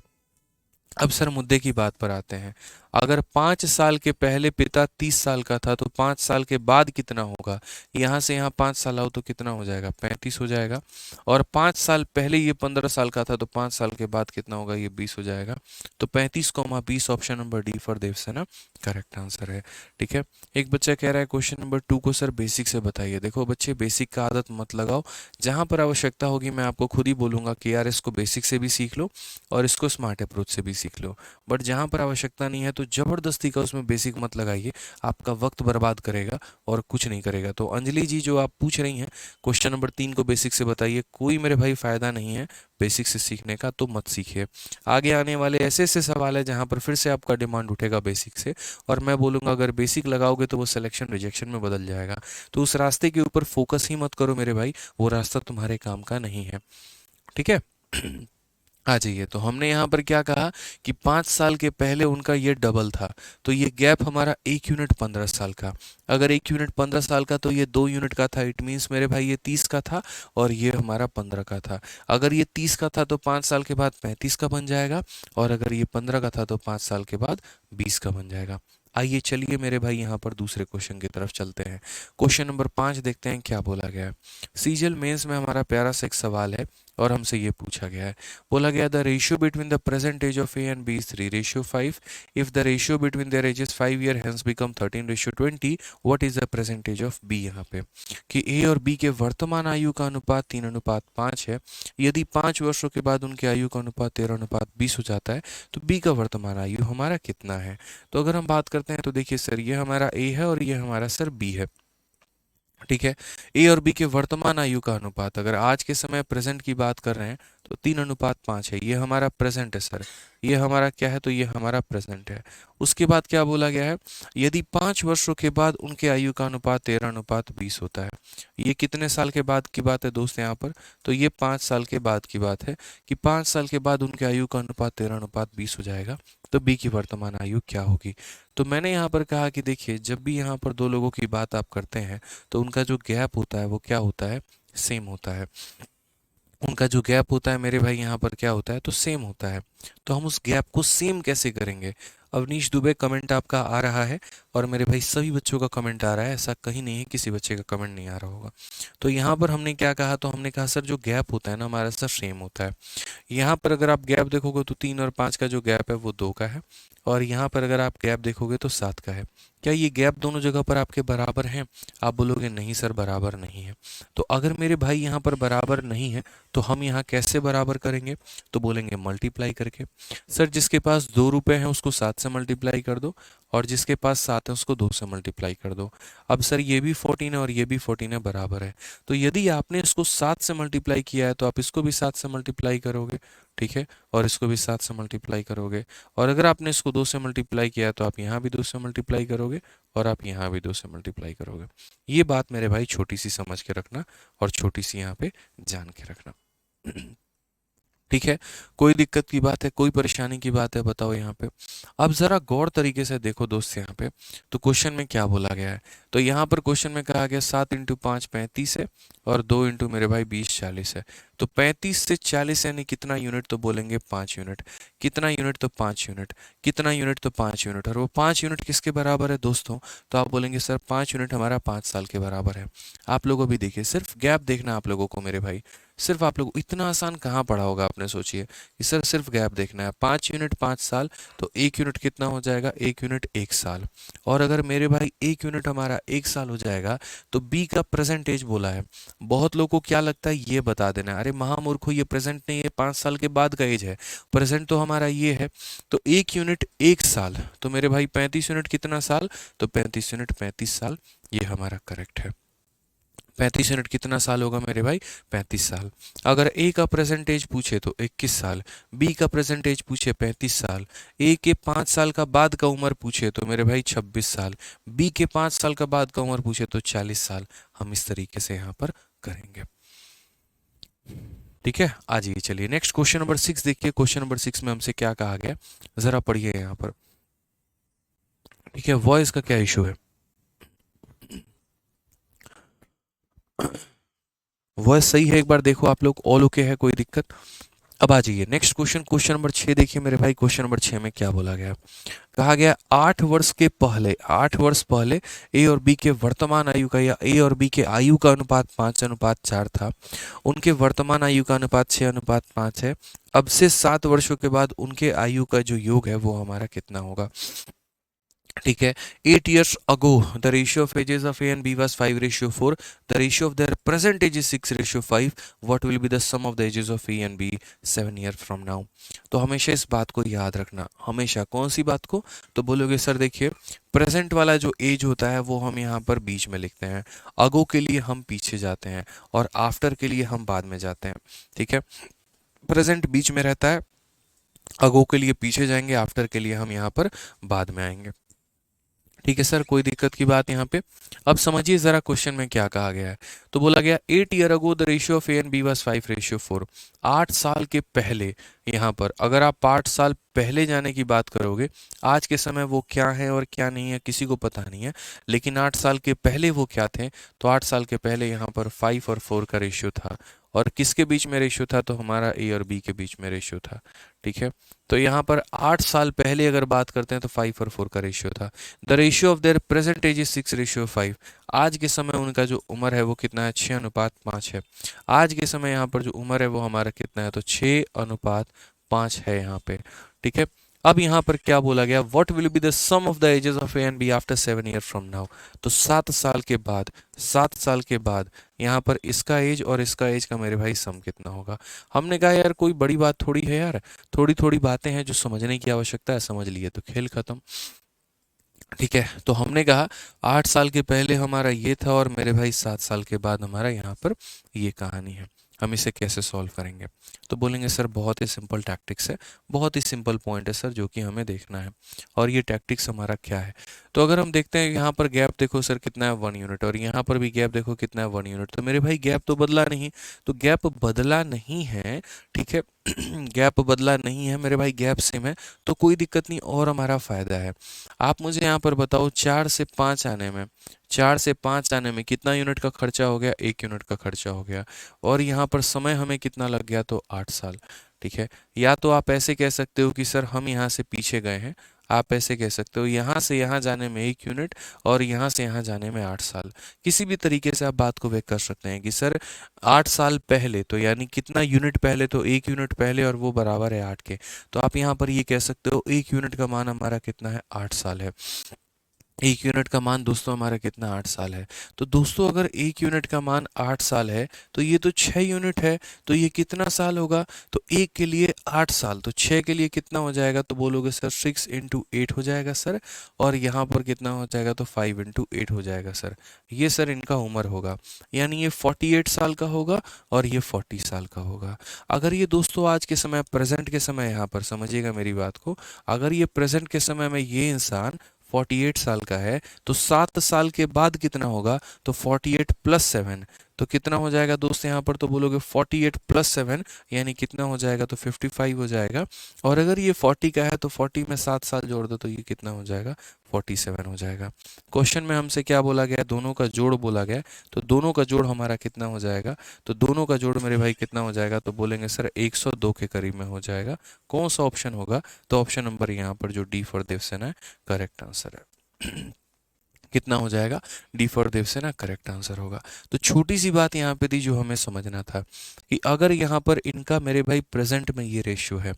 अब सर मुद्दे की बात पर आते हैं, अगर 5 साल के पहले पिता 30 साल का था तो 5 साल के बाद कितना होगा, यहाँ से यहाँ 5 साल आओ तो कितना हो जाएगा, 35 हो जाएगा। और 5 साल पहले ये 15 साल का था तो 5 साल के बाद कितना होगा, ये 20 हो जाएगा। तो 35, 20 option number D for Devsena correct answer है। ठीक है, एक बच्चा कह रहा है क्वेश्चन नंबर 2 को सर बेसिक से बताइए। देखो बच्चे, बेसिक का आदत मत लगाओ, जहाँ पर आवश्यकता होगी मैं आपको खुद ही बोलूंगा कि यार इसको बेसिक से भी सीख लो और इसको स्मार्ट अप्रोच से भी सीख लो। बट जहाँ पर आवश्यकता नहीं है तो ज़बरदस्ती का उसमें बेसिक मत लगाइए, आपका वक्त बर्बाद करेगा और कुछ नहीं करेगा। तो अंजलि जी जो आप पूछ रही हैं क्वेश्चन नंबर 3 को बेसिक से बताइए, कोई मेरे भाई फ़ायदा नहीं है बेसिक से सीखने का, तो मत सीखिए। आगे आने वाले ऐसे ऐसे सवाल है जहाँ पर फिर से आपका डिमांड उठेगा बेसिक से, और मैं बोलूँगा अगर बेसिक लगाओगे तो वो सिलेक्शन रिजेक्शन में बदल जाएगा। तो उस रास्ते के ऊपर फोकस ही मत करो मेरे भाई, वो रास्ता तुम्हारे काम का नहीं है। ठीक है आ जाइए, तो हमने यहाँ पर क्या कहा कि 5 साल के पहले उनका ये डबल था, तो ये गैप हमारा 1 यूनिट 15 साल का। अगर 1 यूनिट 15 साल का तो ये 2 यूनिट का था, इट मीन्स मेरे भाई ये 30 का था और ये हमारा 15 का था। अगर ये 30 का था तो 5 साल के बाद 35 का बन जाएगा, और अगर ये 15 का था तो 5 साल के बाद 20 का बन जाएगा। आइए चलिए मेरे भाई यहाँ पर दूसरे क्वेश्चन की तरफ चलते हैं। क्वेश्चन नंबर 5 देखते हैं क्या बोला गया है। सीजीएल मेंस में हमारा प्यारा सा एक सवाल है और हमसे ये पूछा गया है, बोला गया the ratio between the present age of A and B is 3:5। If the ratio between their ages 5 year hence become 13:20, what is the present age of B. यहाँ पे कि ए और बी के वर्तमान आयु का अनुपात 3:5 है, यदि 5 वर्षों के बाद उनके आयु का अनुपात 13:20 हो जाता है तो बी का वर्तमान आयु हमारा कितना है। तो अगर हम बात करते हैं तो देखिए सर ये हमारा ए है और ये हमारा सर बी है। ठीक है, ए और बी के वर्तमान आयु का अनुपात, अगर आज के समय प्रेजेंट की बात कर रहे हैं तो 3:5 है, ये हमारा प्रेजेंट है सर, ये हमारा क्या है, तो ये हमारा प्रेजेंट है। उसके बाद क्या बोला गया है, यदि 5 वर्षों के बाद उनके आयु का अनुपात 13:20 होता है। ये कितने साल के बाद की बात है दोस्त यहाँ पर, तो ये 5 साल के बाद की बात है कि 5 साल के बाद उनके आयु का अनुपात 13:20 हो जाएगा, तो बी की वर्तमान आयु क्या होगी। तो मैंने यहाँ पर कहा कि देखिए जब भी यहाँ पर दो लोगों की बात आप करते हैं तो उनका जो गैप होता है वो क्या होता है, सेम होता है, उनका जो गैप होता है मेरे भाई यहाँ पर क्या होता है, तो सेम होता है। तो हम उस गैप को सेम कैसे करेंगे? अवनीश दुबे कमेंट आपका आ रहा है, और मेरे भाई सभी बच्चों का कमेंट आ रहा है, ऐसा कहीं नहीं है किसी बच्चे का कमेंट नहीं आ रहा होगा। तो यहाँ पर हमने क्या कहा, तो हमने कहा सर जो गैप होता है ना हमारा सर सेम होता है। यहाँ पर अगर आप गैप देखोगे तो 3 और 5 का जो गैप है वो 2 का है, और यहाँ पर अगर आप गैप देखोगे तो 7 का है। क्या ये गैप दोनों जगह पर आपके बराबर हैं? आप बोलोगे नहीं सर बराबर नहीं है। तो अगर मेरे भाई यहाँ पर बराबर नहीं है तो हम यहाँ कैसे बराबर करेंगे? तो बोलेंगे मल्टीप्लाई करके। सर जिसके पास 2 रुपए हैं उसको 7 से मल्टीप्लाई कर दो, और जिसके पास 7 है उसको 2 से मल्टीप्लाई कर दो। अब सर ये भी 14 है और ये भी 14 है, बराबर है। तो यदि आपने इसको 7 से मल्टीप्लाई किया है तो आप इसको भी 7 से मल्टीप्लाई करोगे, ठीक है, और इसको भी 7 से मल्टीप्लाई करोगे। और अगर आपने इसको 2 से मल्टीप्लाई किया है तो आप यहाँ भी 2 से मल्टीप्लाई करोगे, और आप यहाँ भी 2 से मल्टीप्लाई करोगे। ये बात मेरे भाई छोटी सी समझ के रखना, और छोटी सी यहाँ पे जान के रखना। ठीक है, कोई दिक्कत की बात है, कोई परेशानी की बात है, बताओ यहाँ पे। अब जरा गौर तरीके से देखो दोस्त यहाँ पे, तो क्वेश्चन में क्या बोला गया है। तो यहाँ पर क्वेश्चन में कहा गया 7 इंटू 5 35 है, और 2 इंटू मेरे भाई 20 40 है। तो 35 से 40 यानी कितना यूनिट, तो बोलेंगे 5 यूनिट। कितना यूनिट, तो 5 यूनिट। कितना यूनिट, तो 5 यूनिट। और वो 5 यूनिट किसके बराबर है दोस्तों? तो आप बोलेंगे सर 5 यूनिट हमारा 5 साल के बराबर है। आप लोगों भी देखिए, सिर्फ गैप देखना आप लोगों को मेरे भाई, सिर्फ आप लोग, इतना आसान कहाँ पढ़ा होगा आपने, सोचिए कि सर सिर्फ गैप देखना है। 5 यूनिट 5 साल, तो 1 यूनिट कितना हो जाएगा, 1 यूनिट 1 साल। और अगर मेरे भाई 1 यूनिट हमारा 1 साल हो जाएगा तो बी का प्रेजेंटेज बोला है। बहुत लोगों को क्या लगता है, ये बता देना, अरे महामूर्खो ये प्रेजेंट नहीं है, 5 साल के बाद का एज है, प्रेजेंट तो हमारा ये है। तो 1 यूनिट 1 साल, तो मेरे भाई 35 यूनिट कितना साल, तो 35 यूनिट 35 साल, ये हमारा करेक्ट है। 35 यूनिट कितना साल होगा मेरे भाई, 35 साल। अगर ए का प्रेजेंटेज पूछे तो 21 साल, बी का प्रेजेंटेज पूछे 35 साल, ए के 5 साल का बाद का उम्र पूछे तो मेरे भाई 26 साल, बी के 5 साल का बाद का उम्र पूछे तो 40 साल। हम इस तरीके से यहाँ पर करेंगे, ठीक है। आ जाइए, चलिए नेक्स्ट क्वेश्चन नंबर 6 देखिए। क्वेश्चन नंबर 6 में हमसे क्या कहा गया, जरा पढ़िए यहाँ पर, ठीक है। वॉइस का क्या इशू है? वॉइस सही है, एक बार देखो आप लोग, ऑल ओके है, कोई दिक्कत? अब आ जाइए नेक्स्ट क्वेश्चन, क्वेश्चन नंबर 6 देखिए मेरे भाई। क्वेश्चन नंबर 6 में क्या बोला गया, कहा गया 8 वर्ष के पहले, 8 वर्ष पहले ए और बी के वर्तमान आयु का, या ए और बी के आयु का अनुपात 5:4 था। उनके वर्तमान आयु का अनुपात 6:5 है। अब से 7 वर्षों के बाद उनके आयु का जो योग है वो हमारा कितना होगा, ठीक है। 8 years ago the ratio of ages of A and B was 5:4, the ratio of their present age is 6:5, what will be the sum of the ages of A and B 7 years from now? तो हमेशा इस बात को याद रखना, हमेशा। कौन सी बात को? तो बोलोगे सर देखिए, प्रेजेंट वाला जो एज होता है वो हम यहाँ पर बीच में लिखते हैं, अगो के लिए हम पीछे जाते हैं, और आफ्टर के लिए हम बाद में जाते हैं, ठीक है। प्रेजेंट बीच में रहता है, अगो के लिए पीछे जाएंगे, आफ्टर के लिए हम यहाँ पर बाद में आएंगे, ठीक है सर, कोई दिक्कत की बात यहाँ पे। अब समझिए जरा क्वेश्चन में क्या कहा गया है। तो बोला गया 8 year ago the ratio of A and B was 5:4। 8 साल के पहले, यहाँ पर अगर आप 8 साल पहले जाने की बात करोगे, आज के समय वो क्या है और क्या नहीं है किसी को पता नहीं है, लेकिन 8 साल के पहले वो क्या थे, तो 8 साल के पहले यहाँ पर 5 और 4 का रेशियो था। और किसके बीच में रेशियो था, तो हमारा ए और बी के बीच में रेशियो था, ठीक है। तो यहाँ पर 8 साल पहले अगर बात करते हैं तो 5 और 4 का रेशियो था। The ratio of their present age is 6:5। आज के समय उनका जो उम्र है वो कितना है, 6:5 है। आज के समय यहाँ पर जो उम्र है वो हमारा कितना है, तो 6:5 है यहाँ पे, ठीक है। अब यहाँ पर क्या बोला गया, what will be the sum of the ages of A and B after 7 year from now. तो 7 साल के बाद, 7 साल के बाद यहाँ पर इसका एज और इसका एज का मेरे भाई सम कितना होगा। हमने कहा यार कोई बड़ी बात थोड़ी है यार, थोड़ी थोड़ी बातें हैं जो समझने की आवश्यकता है, समझ लिए तो खेल खत्म, ठीक है। तो हमने कहा 8 साल के पहले हमारा ये था, और मेरे भाई 7 साल के बाद हमारा यहाँ पर ये कहानी है। हम इसे कैसे सॉल्व करेंगे, तो बोलेंगे सर बहुत ही सिंपल टैक्टिक्स है, बहुत ही सिंपल पॉइंट है सर जो कि हमें देखना है। और ये टैक्टिक्स हमारा क्या है, तो अगर हम देखते हैं यहाँ पर गैप देखो सर कितना है, 1 यूनिट, और यहाँ पर भी गैप देखो कितना है, 1 यूनिट। तो मेरे भाई गैप तो बदला नहीं, तो गैप बदला नहीं है, ठीक है। गैप बदला नहीं है मेरे भाई, गैप सेम है, तो कोई दिक्कत नहीं और हमारा फायदा है। आप मुझे यहाँ पर बताओ 4 से 5 आने में कितना यूनिट का खर्चा हो गया, 1 यूनिट का खर्चा हो गया। और यहाँ पर समय हमें कितना लग गया, तो 8 साल। ठीक है, या तो आप ऐसे कह सकते हो कि सर हम यहाँ से पीछे गए हैं, आप ऐसे कह सकते हो यहाँ से यहाँ जाने में 1 यूनिट और यहाँ से यहाँ जाने में 8 साल। किसी भी तरीके से आप बात को व्यक्त कर सकते हैं कि सर 8 साल पहले, तो यानी कितना यूनिट पहले, तो 1 यूनिट पहले और वो बराबर है 8 के। तो आप यहाँ पर ये कह सकते हो 1 यूनिट का मान हमारा कितना है, 8 साल है। 1 यूनिट का मान दोस्तों हमारा कितना, 8 साल है। तो दोस्तों अगर 1 यूनिट का मान 8 साल है तो ये तो 6 यूनिट है, तो ये कितना साल होगा, तो 1 के लिए 8 साल, तो 6 के लिए कितना हो जाएगा, तो बोलोगे सर 6 × 8 हो जाएगा सर, और यहाँ पर कितना हो जाएगा, तो 5 × 8 हो जाएगा सर। ये सर इनका उम्र होगा, यानी ये 48 साल का होगा और ये 40 साल का होगा। अगर ये दोस्तों आज के समय, प्रेजेंट के समय, यहाँ पर समझिएगा मेरी बात को, अगर ये प्रेजेंट के समय में ये इंसान 48 साल का है तो 7 साल के बाद कितना होगा, तो 48 + 7, तो कितना हो जाएगा दोस्त, यहाँ पर तो बोलोगे 48 + 7 यानी कितना हो जाएगा, तो 55 हो जाएगा। और अगर ये 40 का है तो 40 में 7 साल जोड़ दो तो ये कितना हो जाएगा, 47 हो जाएगा। क्वेश्चन में हमसे क्या बोला गया, दोनों का जोड़ बोला गया, तो दोनों का जोड़ हमारा कितना हो जाएगा, तो दोनों का जोड़ मेरे भाई कितना हो जाएगा, तो बोलेंगे सर 102 के करीब में हो जाएगा। कौन सा ऑप्शन होगा, तो ऑप्शन नंबर यहाँ पर जो डी फॉर देवसेना है, करेक्ट आंसर है। कितना हो जाएगा, D for Devsena correct answer होगा। तो छोटी सी बात यहाँ पे थी जो हमें समझना था कि अगर यहाँ पर इनका मेरे भाई प्रेजेंट में ये रेशियो है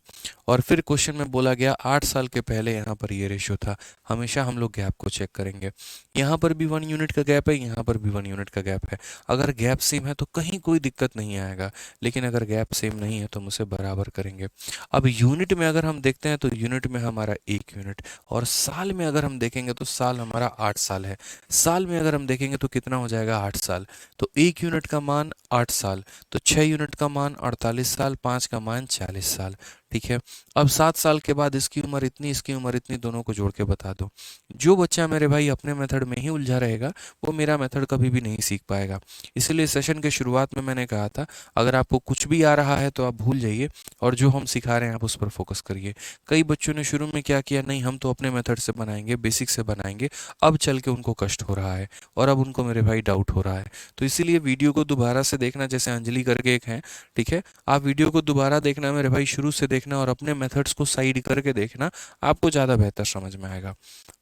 और फिर क्वेश्चन में बोला गया 8 साल के पहले यहाँ पर ये रेशियो था, हमेशा हम लोग गैप को चेक करेंगे। यहाँ पर भी 1 यूनिट का गैप है, यहाँ पर भी 1 यूनिट का गैप है। अगर गैप सेम है तो कहीं कोई दिक्कत नहीं आएगा, लेकिन अगर गैप सेम नहीं है तो हम उसे बराबर करेंगे। अब यूनिट में अगर हम देखते हैं तो यूनिट में हमारा 1 यूनिट, और साल में अगर हम देखेंगे तो साल हमारा 8 साल है। साल में अगर हम देखेंगे तो कितना हो जाएगा, 8 साल। तो 1 यूनिट का मान 8 साल, तो 6 यूनिट का मान 48 साल, 5 का मान 40 साल। ठीक है, अब 7 साल के बाद इसकी उम्र इतनी, इसकी उम्र इतनी, दोनों को जोड़ के बता दो। जो बच्चा मेरे भाई अपने मेथड में ही उलझा रहेगा वो मेरा मेथड कभी भी नहीं सीख पाएगा। इसलिए सेशन के शुरुआत में मैंने कहा था अगर आपको कुछ भी आ रहा है तो आप भूल जाइए और जो हम सिखा रहे हैं आप उस पर फोकस करिए। कई बच्चों ने शुरू में क्या किया, नहीं हम तो अपने मेथड से बनाएंगे, बेसिक से बनाएंगे, अब चल के उनको कष्ट हो रहा है और अब उनको मेरे भाई डाउट हो रहा है। तो इसीलिए वीडियो को दोबारा से देखना, जैसे अंजलि करके एक है, ठीक है, आप वीडियो को दोबारा देखना मेरे भाई, शुरू से देखना और अपने मेथड्स को साइड करके देखना, आपको ज़्यादा बेहतर समझ में आएगा।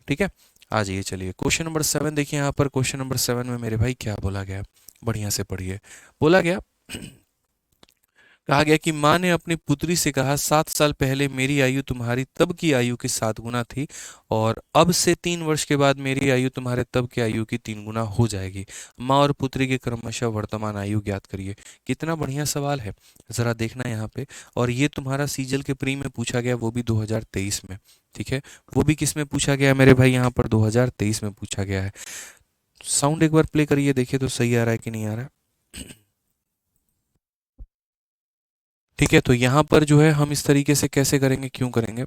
ठीक है, आ जाइए, चलिए क्वेश्चन नंबर 7 देखिए। यहाँ पर क्वेश्चन नंबर 7 में मेरे भाई क्या बोला गया, बढ़िया से पढ़िए। बोला गया, कहा गया कि माँ ने अपनी पुत्री से कहा 7 साल पहले मेरी आयु तुम्हारी तब की आयु के 7 गुना थी और अब से 3 वर्ष के बाद मेरी आयु तुम्हारे तब की आयु की 3 गुना हो जाएगी। माँ और पुत्री के क्रमशः वर्तमान आयु ज्ञात करिए। कितना बढ़िया सवाल है, जरा देखना यहाँ पे। और ये तुम्हारा सीजल के प्री में पूछा गया, वो भी 2023 में। ठीक है, वो भी किस में पूछा गया मेरे भाई, यहाँ पर 2023 में पूछा गया है। साउंड एक बार प्ले करिए, देखिए तो सही आ रहा है कि नहीं आ रहा है। ठीक है, तो यहाँ पर जो है हम इस तरीके से कैसे करेंगे, क्यों करेंगे,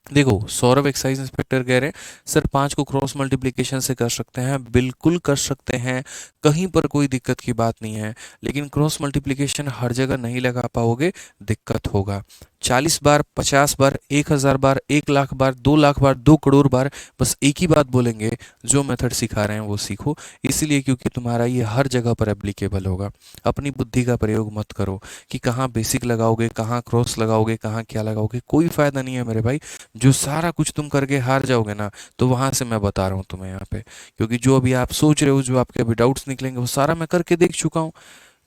देखो सौरभ एक्साइज इंस्पेक्टर कह रहे हैं सर 5 को क्रॉस मल्टीप्लिकेशन से कर सकते हैं, बिल्कुल कर सकते हैं, कहीं पर कोई दिक्कत की बात नहीं है, लेकिन क्रॉस मल्टीप्लिकेशन हर जगह नहीं लगा पाओगे, दिक्कत होगा। 40 बार, 50 बार, 1000 बार, 1 लाख बार, 2 लाख बार, 2 करोड़ बार, बस एक ही बात बोलेंगे, जो मेथड सिखा रहे हैं वो सीखो। इसलिए क्योंकि तुम्हारा ये हर जगह पर एप्लीकेबल होगा। अपनी बुद्धि का प्रयोग मत करो कि कहाँ बेसिक लगाओगे, कहाँ क्रॉस लगाओगे, कहाँ क्या लगाओगे, कोई फायदा नहीं है मेरे भाई। जो सारा कुछ तुम करके हार जाओगे ना, तो वहां से मैं बता रहा हूँ तुम्हें यहाँ पे, क्योंकि जो अभी आप सोच रहे हो, जो आपके अभी डाउट्स निकलेंगे, वो सारा मैं करके देख चुका हूँ।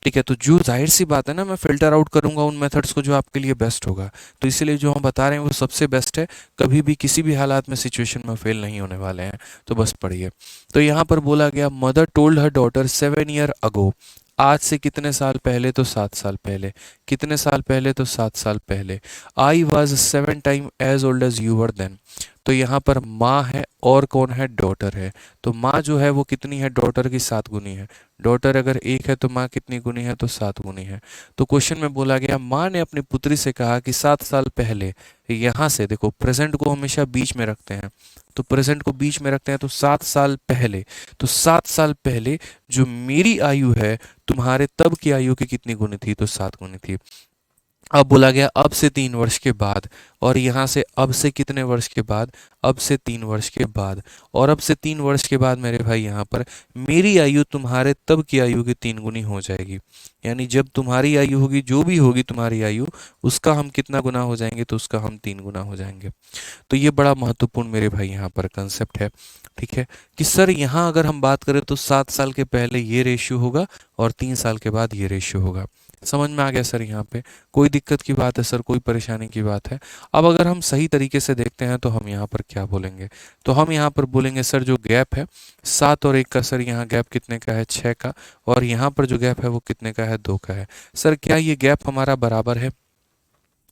ठीक है, तो जो जाहिर सी बात है ना, मैं फिल्टर आउट करूंगा उन मेथड्स को जो आपके लिए बेस्ट होगा। तो इसलिए जो हम बता रहे हैं वो सबसे बेस्ट है, कभी भी किसी भी हालात में, सिचुएशन में फेल नहीं होने वाले हैं। तो बस पढ़िए। तो यहाँ पर बोला गया, mother told her daughter 7 year ago, आज से कितने साल पहले, तो 7 साल पहले। कितने साल पहले, तो 7 साल पहले। I was 7 time as old as you were then. तो यहाँ पर माँ है और कौन है, डॉटर है। तो माँ जो है वो कितनी है, डॉटर की 7 गुनी है। डॉटर अगर 1 है तो माँ कितनी गुनी है, तो 7 गुनी है। तो क्वेश्चन में बोला गया, माँ ने अपनी पुत्री से कहा कि 7 साल पहले, यहाँ से देखो प्रेजेंट को हमेशा बीच में रखते हैं, तो प्रेजेंट को बीच में रखते हैं, तो 7 साल पहले, तो 7 साल पहले जो मेरी आयु है तुम्हारे तब की आयु की कितनी गुनी थी, तो 7 गुनी थी। अब बोला गया अब से 3 वर्ष के बाद, और यहाँ से अब से कितने वर्ष के बाद, अब से 3 वर्ष के बाद, और अब से 3 वर्ष के बाद मेरे भाई यहाँ पर मेरी आयु तुम्हारे तब की आयु की 3 गुनी हो जाएगी। यानी जब तुम्हारी आयु होगी, जो भी होगी तुम्हारी आयु, उसका हम कितना गुना हो जाएंगे, तो उसका हम 3 गुना हो जाएंगे। तो ये बड़ा महत्वपूर्ण मेरे भाई यहाँ पर कंसेप्ट है। ठीक है, कि सर यहाँ अगर हम बात करें तो 7 साल के पहले ये रेशियो होगा और 3 साल के बाद ये रेशियो होगा। समझ में आ गया सर? यहाँ पे कोई दिक्कत की बात है सर, कोई परेशानी की बात है? अब अगर हम सही तरीके से देखते हैं तो हम यहाँ पर क्या बोलेंगे, तो हम यहाँ पर बोलेंगे सर जो गैप है 7 और 1 का, सर यहाँ गैप कितने का है, 6 का, और यहाँ पर जो गैप है वो कितने का है, 2 का है। सर क्या ये गैप हमारा बराबर है?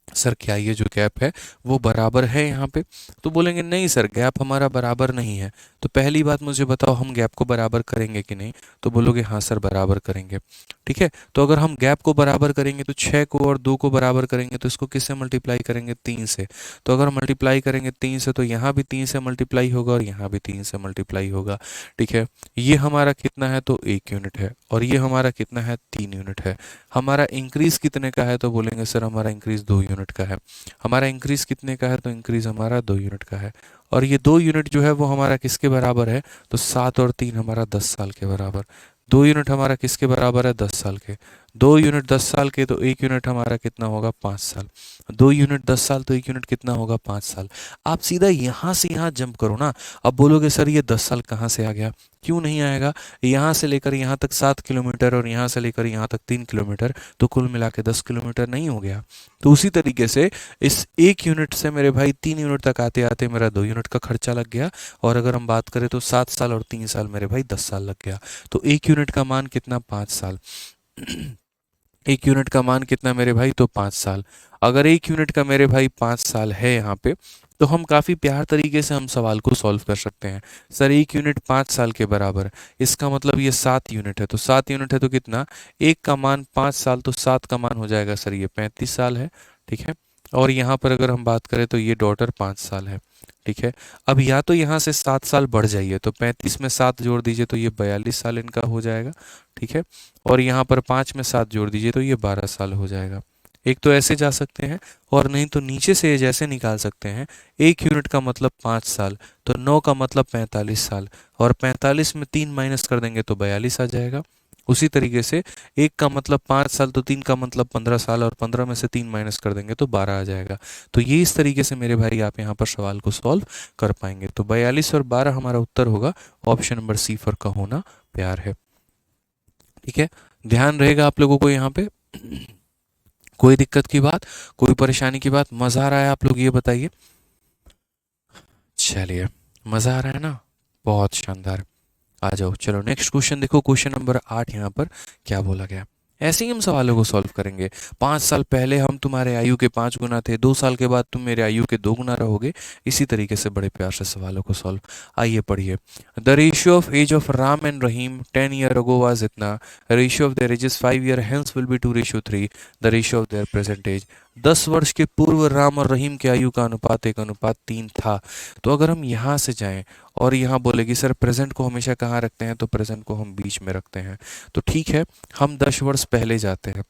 सर क्या ये जो गैप है वो बराबर है यहाँ पे? तो बोलेंगे नहीं सर, गैप हमारा बराबर नहीं है। तो पहली बात मुझे बताओ, हम गैप को बराबर करेंगे कि नहीं? तो बोलोगे हाँ सर बराबर करेंगे। ठीक है, तो अगर हम गैप को बराबर करेंगे तो 6 को और 2 को बराबर करेंगे तो इसको किससे मल्टीप्लाई करेंगे, 3 से। तो अगर मल्टीप्लाई करेंगे 3 से तो यहाँ भी 3 से मल्टीप्लाई होगा और यहाँ भी 3 से मल्टीप्लाई होगा। ठीक है, ये हमारा कितना है, तो 1 यूनिट है, और ये हमारा कितना है, 3 यूनिट है। हमारा इंक्रीज कितने का है, तो बोलेंगे सर हमारा इंक्रीज 2 यूनिट का है। हमारा इंक्रीज कितने का है, तो इंक्रीज हमारा 2 यूनिट का है। और ये 2 यूनिट जो है वो हमारा किसके बराबर है, तो 7 और 3 हमारा 10 साल के बराबर। 2 यूनिट हमारा किसके बराबर है, 10 साल के। 2 यूनिट 10 साल के, तो 1 यूनिट हमारा कितना होगा, 5 साल। 2 यूनिट 10 साल, तो 1 यूनिट कितना होगा, 5 साल। आप सीधा यहाँ से यहाँ जंप करो ना। अब बोलोगे सर ये 10 साल कहाँ से आ गया? क्यों नहीं आएगा? यहाँ से लेकर यहाँ तक 7 किलोमीटर और यहाँ से लेकर यहाँ तक 3 किलोमीटर, तो कुल मिला के 10 किलोमीटर नहीं हो गया? तो उसी तरीके से इस 1 यूनिट से मेरे भाई 3 यूनिट तक आते आते मेरा 2 यूनिट का खर्चा लग गया। और अगर हम बात करें तो 7 साल और 3 साल मेरे भाई 10 साल लग गया। तो 1 यूनिट का मान कितना, 5 साल। 1 यूनिट का मान कितना मेरे भाई, तो 5 साल। अगर 1 यूनिट का मेरे भाई 5 साल है यहाँ पे, तो हम काफ़ी प्यार तरीके से हम सवाल को सॉल्व कर सकते हैं। सर 1 यूनिट 5 साल के बराबर, इसका मतलब ये 7 यूनिट है, तो 7 यूनिट है तो कितना, 1 का मान 5 साल, तो 7 का मान हो जाएगा सर ये 35 साल है। ठीक है, और यहाँ पर अगर हम बात करें तो ये डॉटर 5 साल है। ठीक है, अब या तो यहाँ से 7 साल बढ़ जाइए, तो 35 में 7 जोड़ दीजिए तो ये 42 साल इनका हो जाएगा। ठीक है, और यहाँ पर 5 में 7 जोड़ दीजिए तो ये 12 साल हो जाएगा। एक तो ऐसे जा सकते हैं, और नहीं तो नीचे से ये जैसे निकाल सकते हैं, 1 यूनिट का मतलब 5 साल, तो 9 का मतलब 45 साल, और 45 में 3 माइनस कर देंगे तो 42 आ जाएगा। उसी तरीके से 1 का मतलब 5 साल, तो 3 का मतलब 15 साल, और 15 में से 3 माइनस कर देंगे तो 12 आ जाएगा। तो ये इस तरीके से मेरे भाई आप यहाँ पर सवाल को सॉल्व कर पाएंगे। तो 42 और 12 हमारा उत्तर होगा। ऑप्शन नंबर सी फॉर का होना प्यार है। ठीक है, ध्यान रहेगा आप लोगों को यहाँ पे। कोई दिक्कत की बात, कोई परेशानी की बात? मज़ा आ रहा है आप लोग ये बताइए। चलिए, मज़ा आ रहा है ना, बहुत शानदार। आ जाओ, चलो नेक्स्ट क्वेश्चन देखो, क्वेश्चन नंबर 8 यहाँ पर क्या बोला गया। ऐसे ही हम सवालों को सॉल्व करेंगे। 5 साल पहले हम तुम्हारे आयु के 5 गुना थे, 2 साल के बाद तुम मेरे आयु के 2 गुना रहोगे। इसी तरीके से बड़े प्यार से सवालों को सॉल्व। आइए पढ़िए। The ratio of age of Ram and Rahim 10 year ago was इतना, ratio of their ages 5 year hence will be 2:3, the ratio of their present age. 10 वर्ष के पूर्व राम और रहीम के आयु का अनुपात 1:3 था। तो अगर हम यहाँ से जाएं और यहाँ बोलेगी सर प्रेजेंट को हमेशा कहाँ रखते हैं, तो प्रेजेंट को हम बीच में रखते हैं। तो ठीक है, हम 10 वर्ष पहले जाते हैं।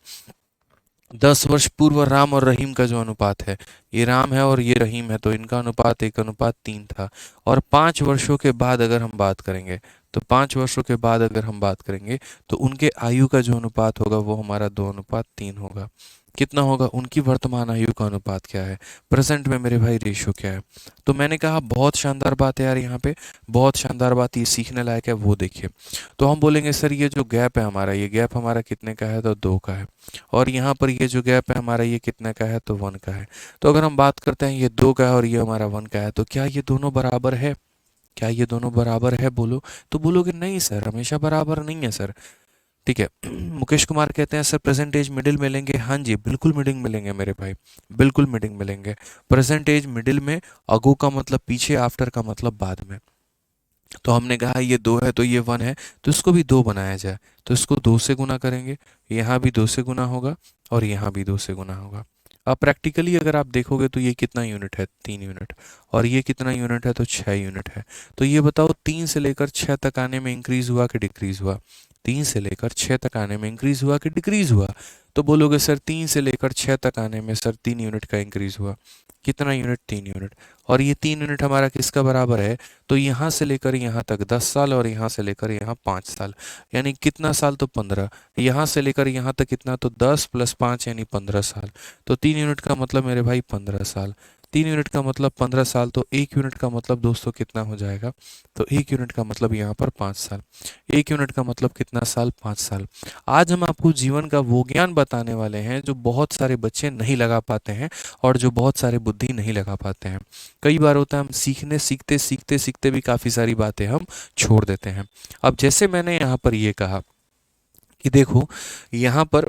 10 वर्ष पूर्व राम और रहीम का जो अनुपात है, ये राम है और ये रहीम है, तो इनका अनुपात 1:3 था। और 5 वर्षों के बाद अगर हम बात करेंगे, तो 5 वर्षों के बाद अगर हम बात करेंगे तो उनके आयु का जो अनुपात होगा वो हमारा 2:3 होगा। कितना होगा? उनकी वर्तमान आयु का अनुपात क्या है, प्रेजेंट में मेरे भाई रेशियो क्या है। तो मैंने कहा बहुत शानदार बात है यार, यहाँ पे बहुत शानदार बात, ये सीखने लायक है। वो देखिए, तो हम बोलेंगे सर ये जो गैप है हमारा, ये गैप हमारा कितने का है, तो 2 का है। और यहाँ पर ये जो गैप है हमारा, ये कितने का है, तो 1 का है। तो अगर हम बात करते हैं ये 2 का है और ये हमारा 1 का है, तो क्या ये दोनों बराबर है? क्या ये दोनों बराबर है, बोलो? तो बोलोगे नहीं सर, हमेशा बराबर नहीं है सर। ठीक है, मुकेश कुमार कहते हैं सर प्रेजेंटेज मिडिल में लेंगे। हाँ जी, बिल्कुल मिडिल में लेंगे मेरे भाई, बिल्कुल मिडिल में लेंगे। प्रेजेंटेज मिडिल में, अगो का मतलब पीछे, आफ्टर का मतलब बाद में। तो हमने कहा ये 2 है तो ये 1 है, तो इसको भी 2 बनाया जाए, तो इसको 2 से गुना करेंगे, यहाँ भी 2 से गुना होगा और यहाँ भी 2 से गुना होगा। अब प्रैक्टिकली अगर आप देखोगे तो ये कितना यूनिट है, 3 यूनिट, और ये कितना यूनिट है, तो 6 यूनिट है। तो ये बताओ 3 से लेकर 6 तक आने में इंक्रीज हुआ कि डिक्रीज हुआ? 3 से लेकर 6 तक आने में इंक्रीज हुआ कि डिक्रीज हुआ? तो बोलोगे सर 3 से लेकर 6 तक आने में सर 3 यूनिट का इंक्रीज हुआ। कितना यूनिट? 3 यूनिट। और ये 3 यूनिट हमारा किसका बराबर है? तो यहाँ से लेकर यहाँ तक 10 साल और यहाँ से लेकर यहाँ 5 साल, यानी कितना साल? तो 15। यहाँ से लेकर यहाँ तक कितना? तो 10 + 5 यानी 15 साल। तो 3 यूनिट का मतलब मेरे भाई 15 साल। 3 यूनिट का मतलब 15 साल। तो 1 यूनिट का मतलब दोस्तों कितना हो जाएगा? तो 1 यूनिट का मतलब यहाँ पर 5 साल। 1 यूनिट का मतलब कितना साल? 5 साल। आज हम आपको जीवन का वो ज्ञान बताने वाले हैं जो बहुत सारे बच्चे नहीं लगा पाते हैं और जो बहुत सारे बुद्धि नहीं लगा पाते हैं। कई बार होता है हम सीखने सीखते सीखते सीखते भी काफ़ी सारी बातें हम छोड़ देते हैं। अब जैसे मैंने यहाँ पर ये कहा कि देखो यहाँ पर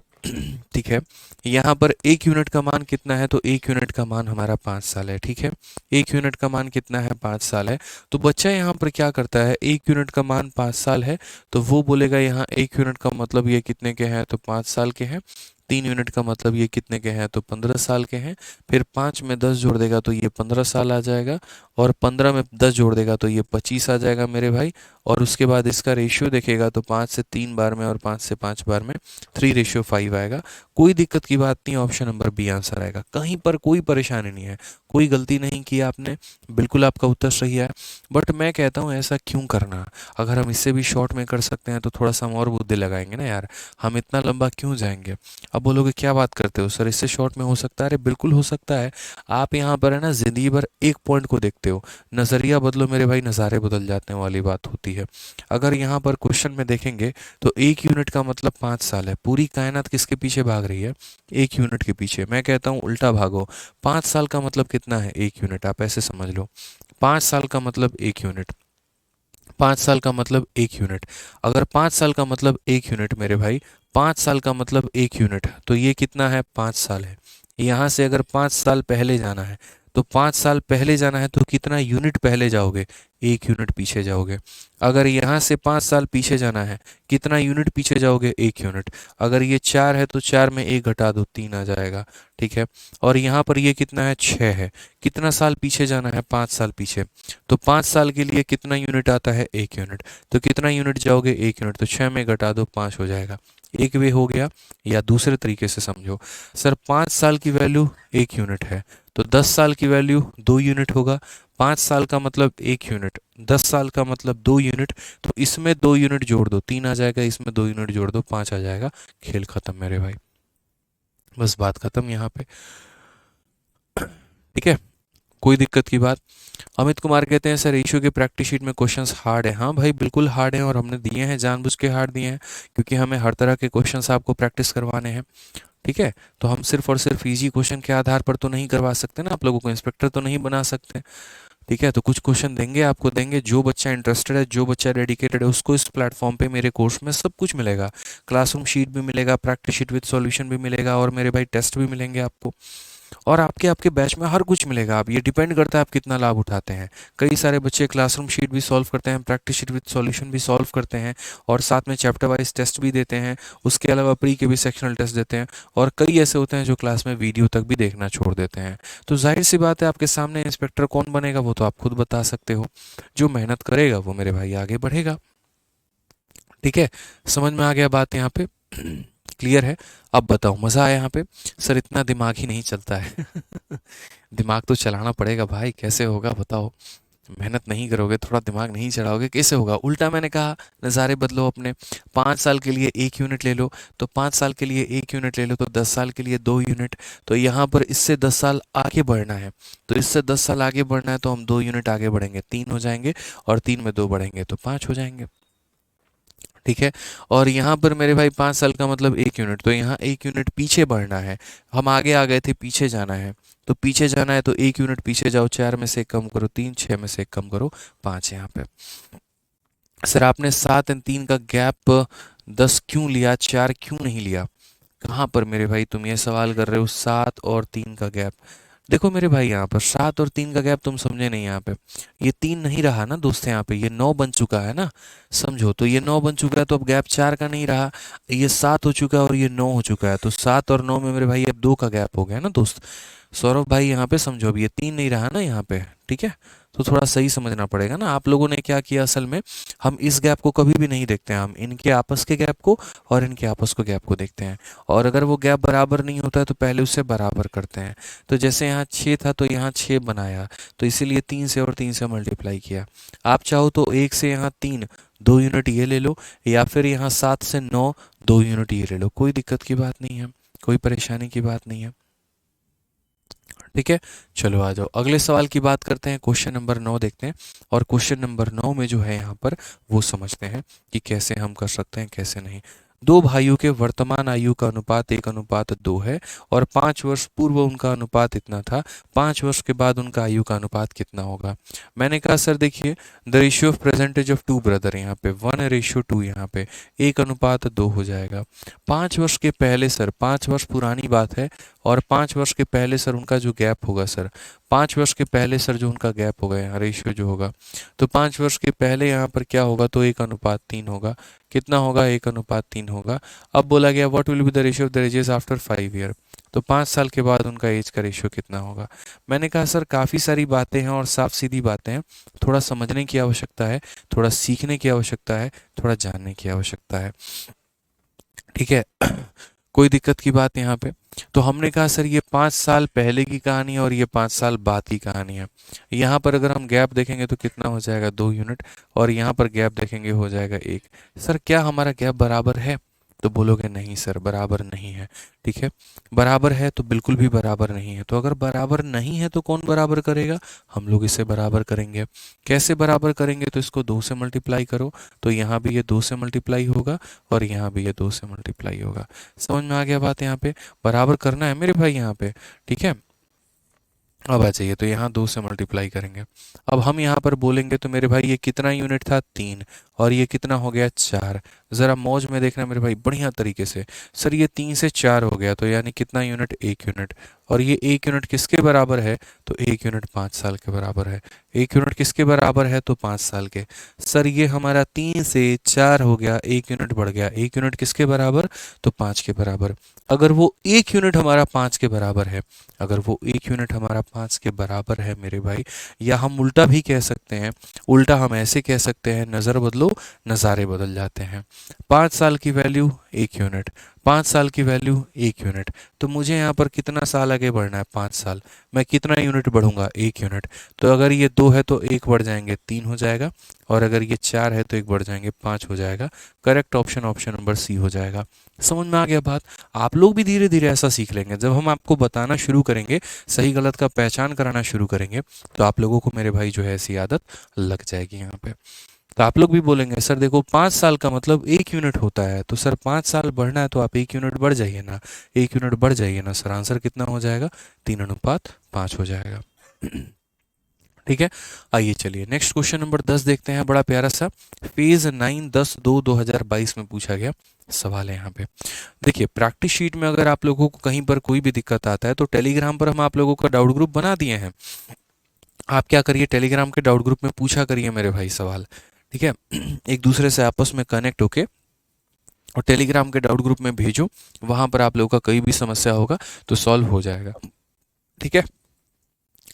ठीक है, यहाँ पर 1 यूनिट का मान कितना है? तो 1 यूनिट का मान हमारा 5 साल है। ठीक है, 1 यूनिट का मान कितना है? 5 साल है। तो बच्चा यहाँ पर क्या करता है? 1 यूनिट का मान 5 साल है तो वो बोलेगा यहाँ 1 यूनिट का मतलब ये कितने के हैं? तो 5 साल के हैं। 3 यूनिट का मतलब ये कितने के हैं? तो 15 साल के हैं। फिर 5 में 10 जोड़ देगा तो ये 15 साल आ जाएगा, और 15 में 10 जोड़ देगा तो ये 25 आ जाएगा मेरे भाई। और उसके बाद इसका रेशियो देखेगा तो 5 से 3 बार में और 5 से 5 बार में 3:5 आएगा। कोई दिक्कत की बात नहीं, ऑप्शन नंबर बी आंसर आएगा। कहीं पर कोई परेशानी नहीं है, कोई गलती नहीं की आपने, बिल्कुल आपका उत्तर सही है। बट मैं कहता हूँ ऐसा क्यों करना? अगर हम इससे भी शॉर्ट में कर सकते हैं तो थोड़ा सा हम और बुद्धि लगाएंगे ना यार, हम इतना लंबा क्यों जाएंगे? अब बोलोगे क्या बात करते हो सर, इससे शॉर्ट में हो सकता है? अरे बिल्कुल हो सकता है। आप यहाँ पर है ना जिंदगी भर एक पॉइंट को देखते हो, नज़रिया बदलो मेरे भाई, नज़ारे बदल जाते हैं वाली बात होती है। अगर यहाँ पर क्वेश्चन में देखेंगे तो 1 यूनिट का मतलब 5 साल है। पूरी कायनात किसके पीछे भाग रही है? 1 यूनिट के पीछे। मैं कहता हूँ उल्टा भागो। 5 साल का मतलब कितना है? 1 यूनिट। आप ऐसे समझ लो, 5 साल का मतलब 1 यूनिट। 5 साल का मतलब 1 यूनिट। अगर 5 साल का मतलब 1 यूनिट मेरे भाई, 5 साल का मतलब 1 यूनिट, तो ये कितना है? 5 साल है। यहाँ से अगर 5 साल पहले जाना है तो 5 साल पहले जाना है तो कितना यूनिट पहले जाओगे? 1 यूनिट पीछे जाओगे। अगर यहाँ से 5 साल पीछे जाना है, कितना यूनिट पीछे जाओगे? 1 यूनिट। अगर ये 4 है तो 4 में 1 घटा दो, 3 आ जाएगा। ठीक है, और यहाँ पर ये कितना है? 6 है। कितना साल पीछे जाना है? 5 साल पीछे। तो 5 साल के लिए कितना यूनिट आता है? 1 यूनिट। तो कितना यूनिट जाओगे? 1 यूनिट। तो 6 में घटा दो, 5 हो जाएगा। एक वे हो गया। या दूसरे तरीके से समझो, सर 5 साल की वैल्यू 1 यूनिट है तो 10 साल की वैल्यू 2 यूनिट होगा। 5 साल का मतलब 1 यूनिट, 10 साल का मतलब 2 यूनिट। तो इसमें 2 यूनिट जोड़ दो, 3 आ जाएगा। इसमें 2 यूनिट जोड़ दो, 5 आ जाएगा। खेल खत्म मेरे भाई, बस बात खत्म यहाँ पे। ठीक है, कोई दिक्कत की बात? अमित कुमार कहते हैं सर इशू के प्रैक्टिस शीट में क्वेश्चंस हार्ड है। हाँ भाई बिल्कुल हार्ड है, और हमने दिए हैं जानबूझ के हार्ड दिए हैं, क्योंकि हमें हर तरह के क्वेश्चंस आपको प्रैक्टिस करवाने हैं। ठीक है, तो हम सिर्फ और सिर्फ इजी क्वेश्चन के आधार पर तो नहीं करवा सकते ना, आप लोगों को इंस्पेक्टर तो नहीं बना सकते। ठीक है, तो कुछ क्वेश्चन देंगे आपको, देंगे। जो बच्चा इंटरेस्टेड है, जो बच्चा डेडिकेटेड है, उसको इस प्लेटफॉर्म पे मेरे कोर्स में सब कुछ मिलेगा। क्लासरूम शीट भी मिलेगा, प्रैक्टिस शीट विद सॉल्यूशन भी मिलेगा, और मेरे भाई टेस्ट भी मिलेंगे आपको। और आपके आपके बैच में हर कुछ मिलेगा। आप, ये डिपेंड करता है आप कितना लाभ उठाते हैं। कई सारे बच्चे क्लासरूम शीट भी सॉल्व करते हैं, प्रैक्टिस शीट विद सॉल्यूशन भी सॉल्व करते हैं, और साथ में चैप्टर वाइज टेस्ट भी देते हैं। उसके अलावा प्री के भी सेक्शनल टेस्ट देते हैं, और कई ऐसे होते हैं जो क्लास में वीडियो तक भी देखना छोड़ देते हैं। तो जाहिर सी बात है, आपके सामने इंस्पेक्टर कौन बनेगा वो तो आप खुद बता सकते हो। जो मेहनत करेगा वो मेरे भाई आगे बढ़ेगा। ठीक है, समझ में आ गया बात यहाँ पे? क्लियर है? अब बताओ, मज़ा आया यहाँ पे? सर इतना दिमाग ही नहीं चलता है। दिमाग तो चलाना पड़ेगा भाई, कैसे होगा बताओ? मेहनत नहीं करोगे, थोड़ा दिमाग नहीं चलाओगे, कैसे होगा? उल्टा मैंने कहा, नज़ारे बदलो अपने। 5 साल के लिए 1 यूनिट ले लो, तो 5 साल के लिए 1 यूनिट ले लो, तो 10 साल के लिए 2 यूनिट। तो यहाँ पर इससे 10 साल आगे बढ़ना है, तो इससे 10 साल आगे बढ़ना है तो हम 2 यूनिट आगे बढ़ेंगे, 3 हो जाएंगे, और 3 में 2 बढ़ेंगे तो 5 हो जाएंगे। ठीक है, और यहाँ पर मेरे भाई 5 साल का मतलब 1 यूनिट, तो यहाँ 1 यूनिट पीछे बढ़ना है। हम आगे आ गए थे, पीछे जाना है। तो पीछे जाना है तो 1 यूनिट पीछे जाओ, 4 में से 1 कम करो 3, 6 में से 1 कम करो 5। यहाँ पे सर आपने 7 और 3 का गैप 10 क्यों लिया, 4 क्यों नहीं लिया? कहाँ पर मेरे भाई तुम ये सवाल कर रहे हो? 7 और 3 का गैप, देखो मेरे भाई यहाँ पर 7 और 3 का गैप तुम समझे नहीं। यहाँ पे ये 3 नहीं रहा ना दोस्त, यहाँ पे ये 9 बन चुका है ना, समझो। तो ये 9 बन चुका है तो अब गैप 4 का नहीं रहा, ये 7 हो चुका है और ये 9 हो चुका है। तो 7 और 9 में मेरे भाई अब 2 का गैप हो गया ना दोस्त। सौरभ भाई यहाँ पे समझो, अब ये 3 नहीं रहा ना यहाँ पे, ठीक है, तो थोड़ा सही समझना पड़ेगा ना। आप लोगों ने क्या किया असल में, हम इस गैप को कभी भी नहीं देखते हैं, हम इनके आपस के गैप को और इनके आपस को गैप को देखते हैं, और अगर वो गैप बराबर नहीं होता है तो पहले उससे बराबर करते हैं। तो जैसे यहाँ 6 था तो यहाँ 6 बनाया, तो इसीलिए 3 से और 3 से मल्टीप्लाई किया। आप चाहो तो 1 से यहाँ 3 2 यूनिट ये ले लो, या फिर यहाँ 7 से 9 2 यूनिट ये ले लो, कोई दिक्कत की बात नहीं है, कोई परेशानी की बात नहीं है, ठीक है। चलो आ जाओ अगले सवाल की बात करते हैं, क्वेश्चन नंबर 9 देखते हैं, और क्वेश्चन नंबर 9 में जो है यहाँ पर वो समझते हैं कि कैसे हम कर सकते हैं कैसे नहीं। दो भाइयों के वर्तमान आयु का अनुपात 1:2 है, और 5 वर्ष पूर्व उनका अनुपात इतना था, 5 वर्ष के बाद उनका आयु का अनुपात कितना होगा। मैंने कहा सर देखिए, the ratio of present age of two brother, यहाँ पे 1:2, यहाँ पे 1:2 हो जाएगा। 5 वर्ष के पहले सर, 5 वर्ष पुरानी बात है, और 5 वर्ष के पहले सर उनका जो गैप होगा सर, 5 वर्ष के पहले सर जो उनका गैप होगा यहाँ रेशियो जो होगा, तो 5 वर्ष के पहले यहाँ पर क्या होगा, तो 1:3 होगा। कितना होगा, 1:3 होगा। अब बोला गया what will be the ratio of the ages after 5 year, तो 5 साल के बाद उनका एज का रेशियो कितना होगा। मैंने कहा सर काफ़ी सारी बातें हैं और साफ सीधी बातें हैं, थोड़ा समझने की आवश्यकता है, थोड़ा सीखने की आवश्यकता है, थोड़ा जानने की आवश्यकता है, ठीक है। कोई दिक्कत की बात यहाँ पे। तो हमने कहा सर ये 5 साल पहले की कहानी है और ये 5 साल बाद की कहानी है। यहाँ पर अगर हम गैप देखेंगे तो कितना हो जाएगा, 2 यूनिट, और यहाँ पर गैप देखेंगे हो जाएगा 1। सर क्या हमारा गैप बराबर है, तो बोलोगे नहीं सर बराबर नहीं है, ठीक है। बराबर है तो बिल्कुल भी बराबर नहीं है, तो अगर बराबर नहीं है तो कौन बराबर करेगा, हम लोग इसे बराबर करेंगे। कैसे बराबर करेंगे, तो इसको 2 से मल्टीप्लाई करो, तो यहाँ भी ये 2 से मल्टीप्लाई होगा और यहाँ भी ये 2 से मल्टीप्लाई होगा। समझ में आ गया बात, यहाँ पे बराबर करना है मेरे भाई यहाँ पे, ठीक है। अब आ जाइए, तो यहाँ 2 से मल्टीप्लाई करेंगे। अब हम यहाँ पर बोलेंगे तो मेरे भाई ये कितना यूनिट था, 3, और ये कितना हो गया, 4। ज़रा मौज में देखना मेरे भाई बढ़िया तरीके से। सर ये 3 से 4 हो गया, तो यानी कितना यूनिट, 1 यूनिट, और ये 1 यूनिट किसके बराबर है, तो 1 यूनिट 5 साल के बराबर है। 1 यूनिट किसके बराबर है, तो 5 साल के। सर ये हमारा 3 से 4 हो गया, 1 यूनिट बढ़ गया, 1 यूनिट किसके बराबर, तो 5 के बराबर। अगर वो 1 यूनिट हमारा 5 के बराबर है, अगर वो 1 यूनिट हमारा 5 के बराबर है मेरे भाई, या हम उल्टा भी कह सकते हैं, उल्टा हम ऐसे कह सकते हैं, नज़र बदलो नज़ारे बदल जाते हैं। 5 साल की वैल्यू 1 यूनिट, 5 साल की वैल्यू 1 यूनिट, तो मुझे यहाँ पर कितना साल आगे बढ़ना है, 5 साल, मैं कितना यूनिट बढ़ूंगा, 1 यूनिट। तो अगर ये 2 है तो 1 बढ़ जाएंगे 3 हो जाएगा, और अगर ये 4 है तो 1 बढ़ जाएंगे 5 हो जाएगा। Correct option option number C हो जाएगा। समझ में आ गया बात। आप लोग भी धीरे धीरे ऐसा सीख लेंगे, जब हम आपको बताना शुरू करेंगे, सही गलत का पहचान कराना शुरू करेंगे, तो आप लोगों को मेरे भाई जो है ऐसी आदत लग जाएगी यहाँ पे। तो आप लोग भी बोलेंगे सर देखो 5 साल का मतलब 1 यूनिट होता है, तो सर 5 साल बढ़ना है तो आप 1 यूनिट बढ़ जाइए ना, 1 यूनिट बढ़ जाइए ना सर, आंसर कितना हो जाएगा, 3:5 हो जाएगा। ठीक है। आइए चलिए नेक्स्ट क्वेश्चन नंबर 10 देखते हैं, बड़ा प्यारा सा, फेज 9/10/2022 में पूछा गया सवाल है यहाँ पे। देखिए प्रैक्टिस शीट में अगर आप लोगों को कहीं पर कोई भी दिक्कत आता है तो टेलीग्राम पर हम आप लोगों का डाउट ग्रुप बना दिए हैं। आप क्या करिए, टेलीग्राम के डाउट ग्रुप में पूछा करिए मेरे भाई सवाल, ठीक है। एक दूसरे से आपस में कनेक्ट होके और टेलीग्राम के डाउट ग्रुप में भेजो, वहां पर आप लोगों का कोई भी समस्या होगा तो सॉल्व हो जाएगा, ठीक है।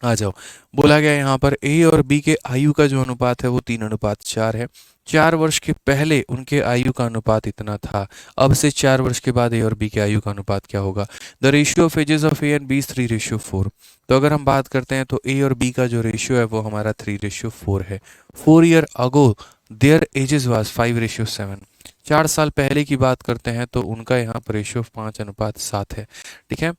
आ जाओ, बोला गया यहाँ पर ए और बी के आयु का जो अनुपात है वो 3:4 है। 4 वर्ष के पहले उनके आयु का अनुपात इतना था, अब से 4 वर्ष के बाद ए और बी के आयु का अनुपात क्या होगा। The ratio of ages of A and B 3:4। तो अगर हम बात करते हैं तो ए और बी का जो रेशियो है वो हमारा 3:4 है। 4 year ago there edges was 5:7। 4 साल पहले की बात करते हैं तो उनका यहाँ पर रेशियो 5:7 है, ठीक है।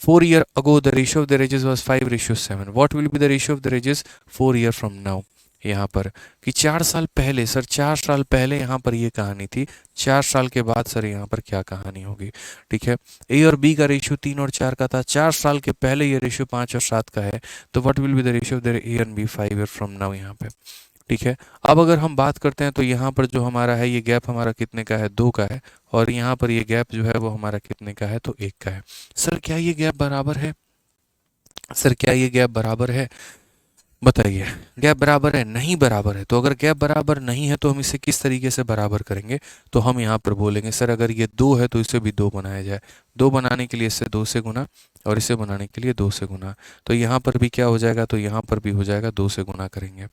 4 year ago the ratio of the ages was 5:7. What will be the ratio of the ages 4 year from now? यहाँ पर कि 4 साल पहले सर, 4 साल पहले यहाँ पर ये कहानी थी, 4 साल के बाद सर यहाँ पर क्या कहानी होगी, ठीक है। ए और बी का रेशियो 3 और 4 का था, 4 साल के पहले ये रेशियो 5 और 7 का है, तो what will be the ratio of the A and B 5 year from now यहाँ पे, ठीक है। अब अगर हम बात करते हैं तो यहाँ पर जो हमारा है ये गैप हमारा कितने का है, 2 का है, और यहाँ पर ये गैप जो है वो हमारा कितने का है, तो 1 का है। सर क्या ये गैप बराबर है, सर क्या ये गैप बराबर है, बताइए, गैप बराबर है? नहीं बराबर है। तो अगर गैप बराबर नहीं है तो हम इसे किस तरीके से बराबर करेंगे? तो हम यहाँ पर बोलेंगे सर अगर ये 2 है तो इसे भी 2 बनाया जाए। 2 बनाने के लिए इससे 2 से गुना और इसे बनाने के लिए 2 से गुना। तो यहाँ पर भी क्या हो जाएगा? तो यहाँ पर भी हो जाएगा 2 से गुना करेंगे।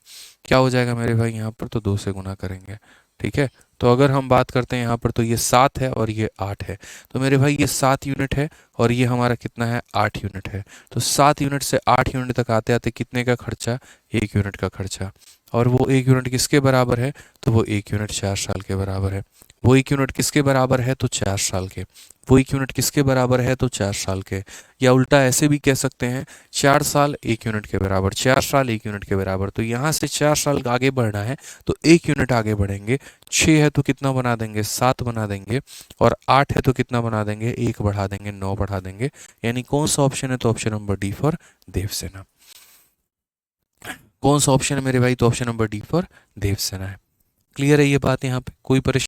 क्या हो जाएगा मेरे भाई यहाँ पर? तो 2 से गुना करेंगे। ठीक है। तो अगर हम बात करते हैं यहाँ पर तो ये 7 है और ये 8 है। तो मेरे भाई ये 7 यूनिट है और ये हमारा कितना है? 8 यूनिट है। तो 7 यूनिट से 8 यूनिट तक आते आते कितने का खर्चा? 1 यूनिट का खर्चा। और वो 1 यूनिट किसके बराबर है? तो वो 1 यूनिट 4 साल के बराबर है। वो 1 यूनिट किसके बराबर है? तो 4 साल के। वो 1 यूनिट किसके बराबर है? तो 4 साल के। या उल्टा ऐसे भी कह सकते हैं 4 साल 1 यूनिट के बराबर, 4 साल 1 यूनिट के बराबर। तो यहाँ से 4 साल आगे बढ़ना है तो 1 यूनिट आगे बढ़ेंगे। 6 है तो कितना बना देंगे? 7 बना देंगे। और 8 है तो कितना बना देंगे? 1 बढ़ा देंगे, 9 बढ़ा देंगे। यानी कौन सा ऑप्शन है? तो option number D for Devsena. कौन सा ऑप्शन है मेरे भाई? तो option number D for Devsena है। क्लियर है ये बात? यहाँ पे कोई परेशानी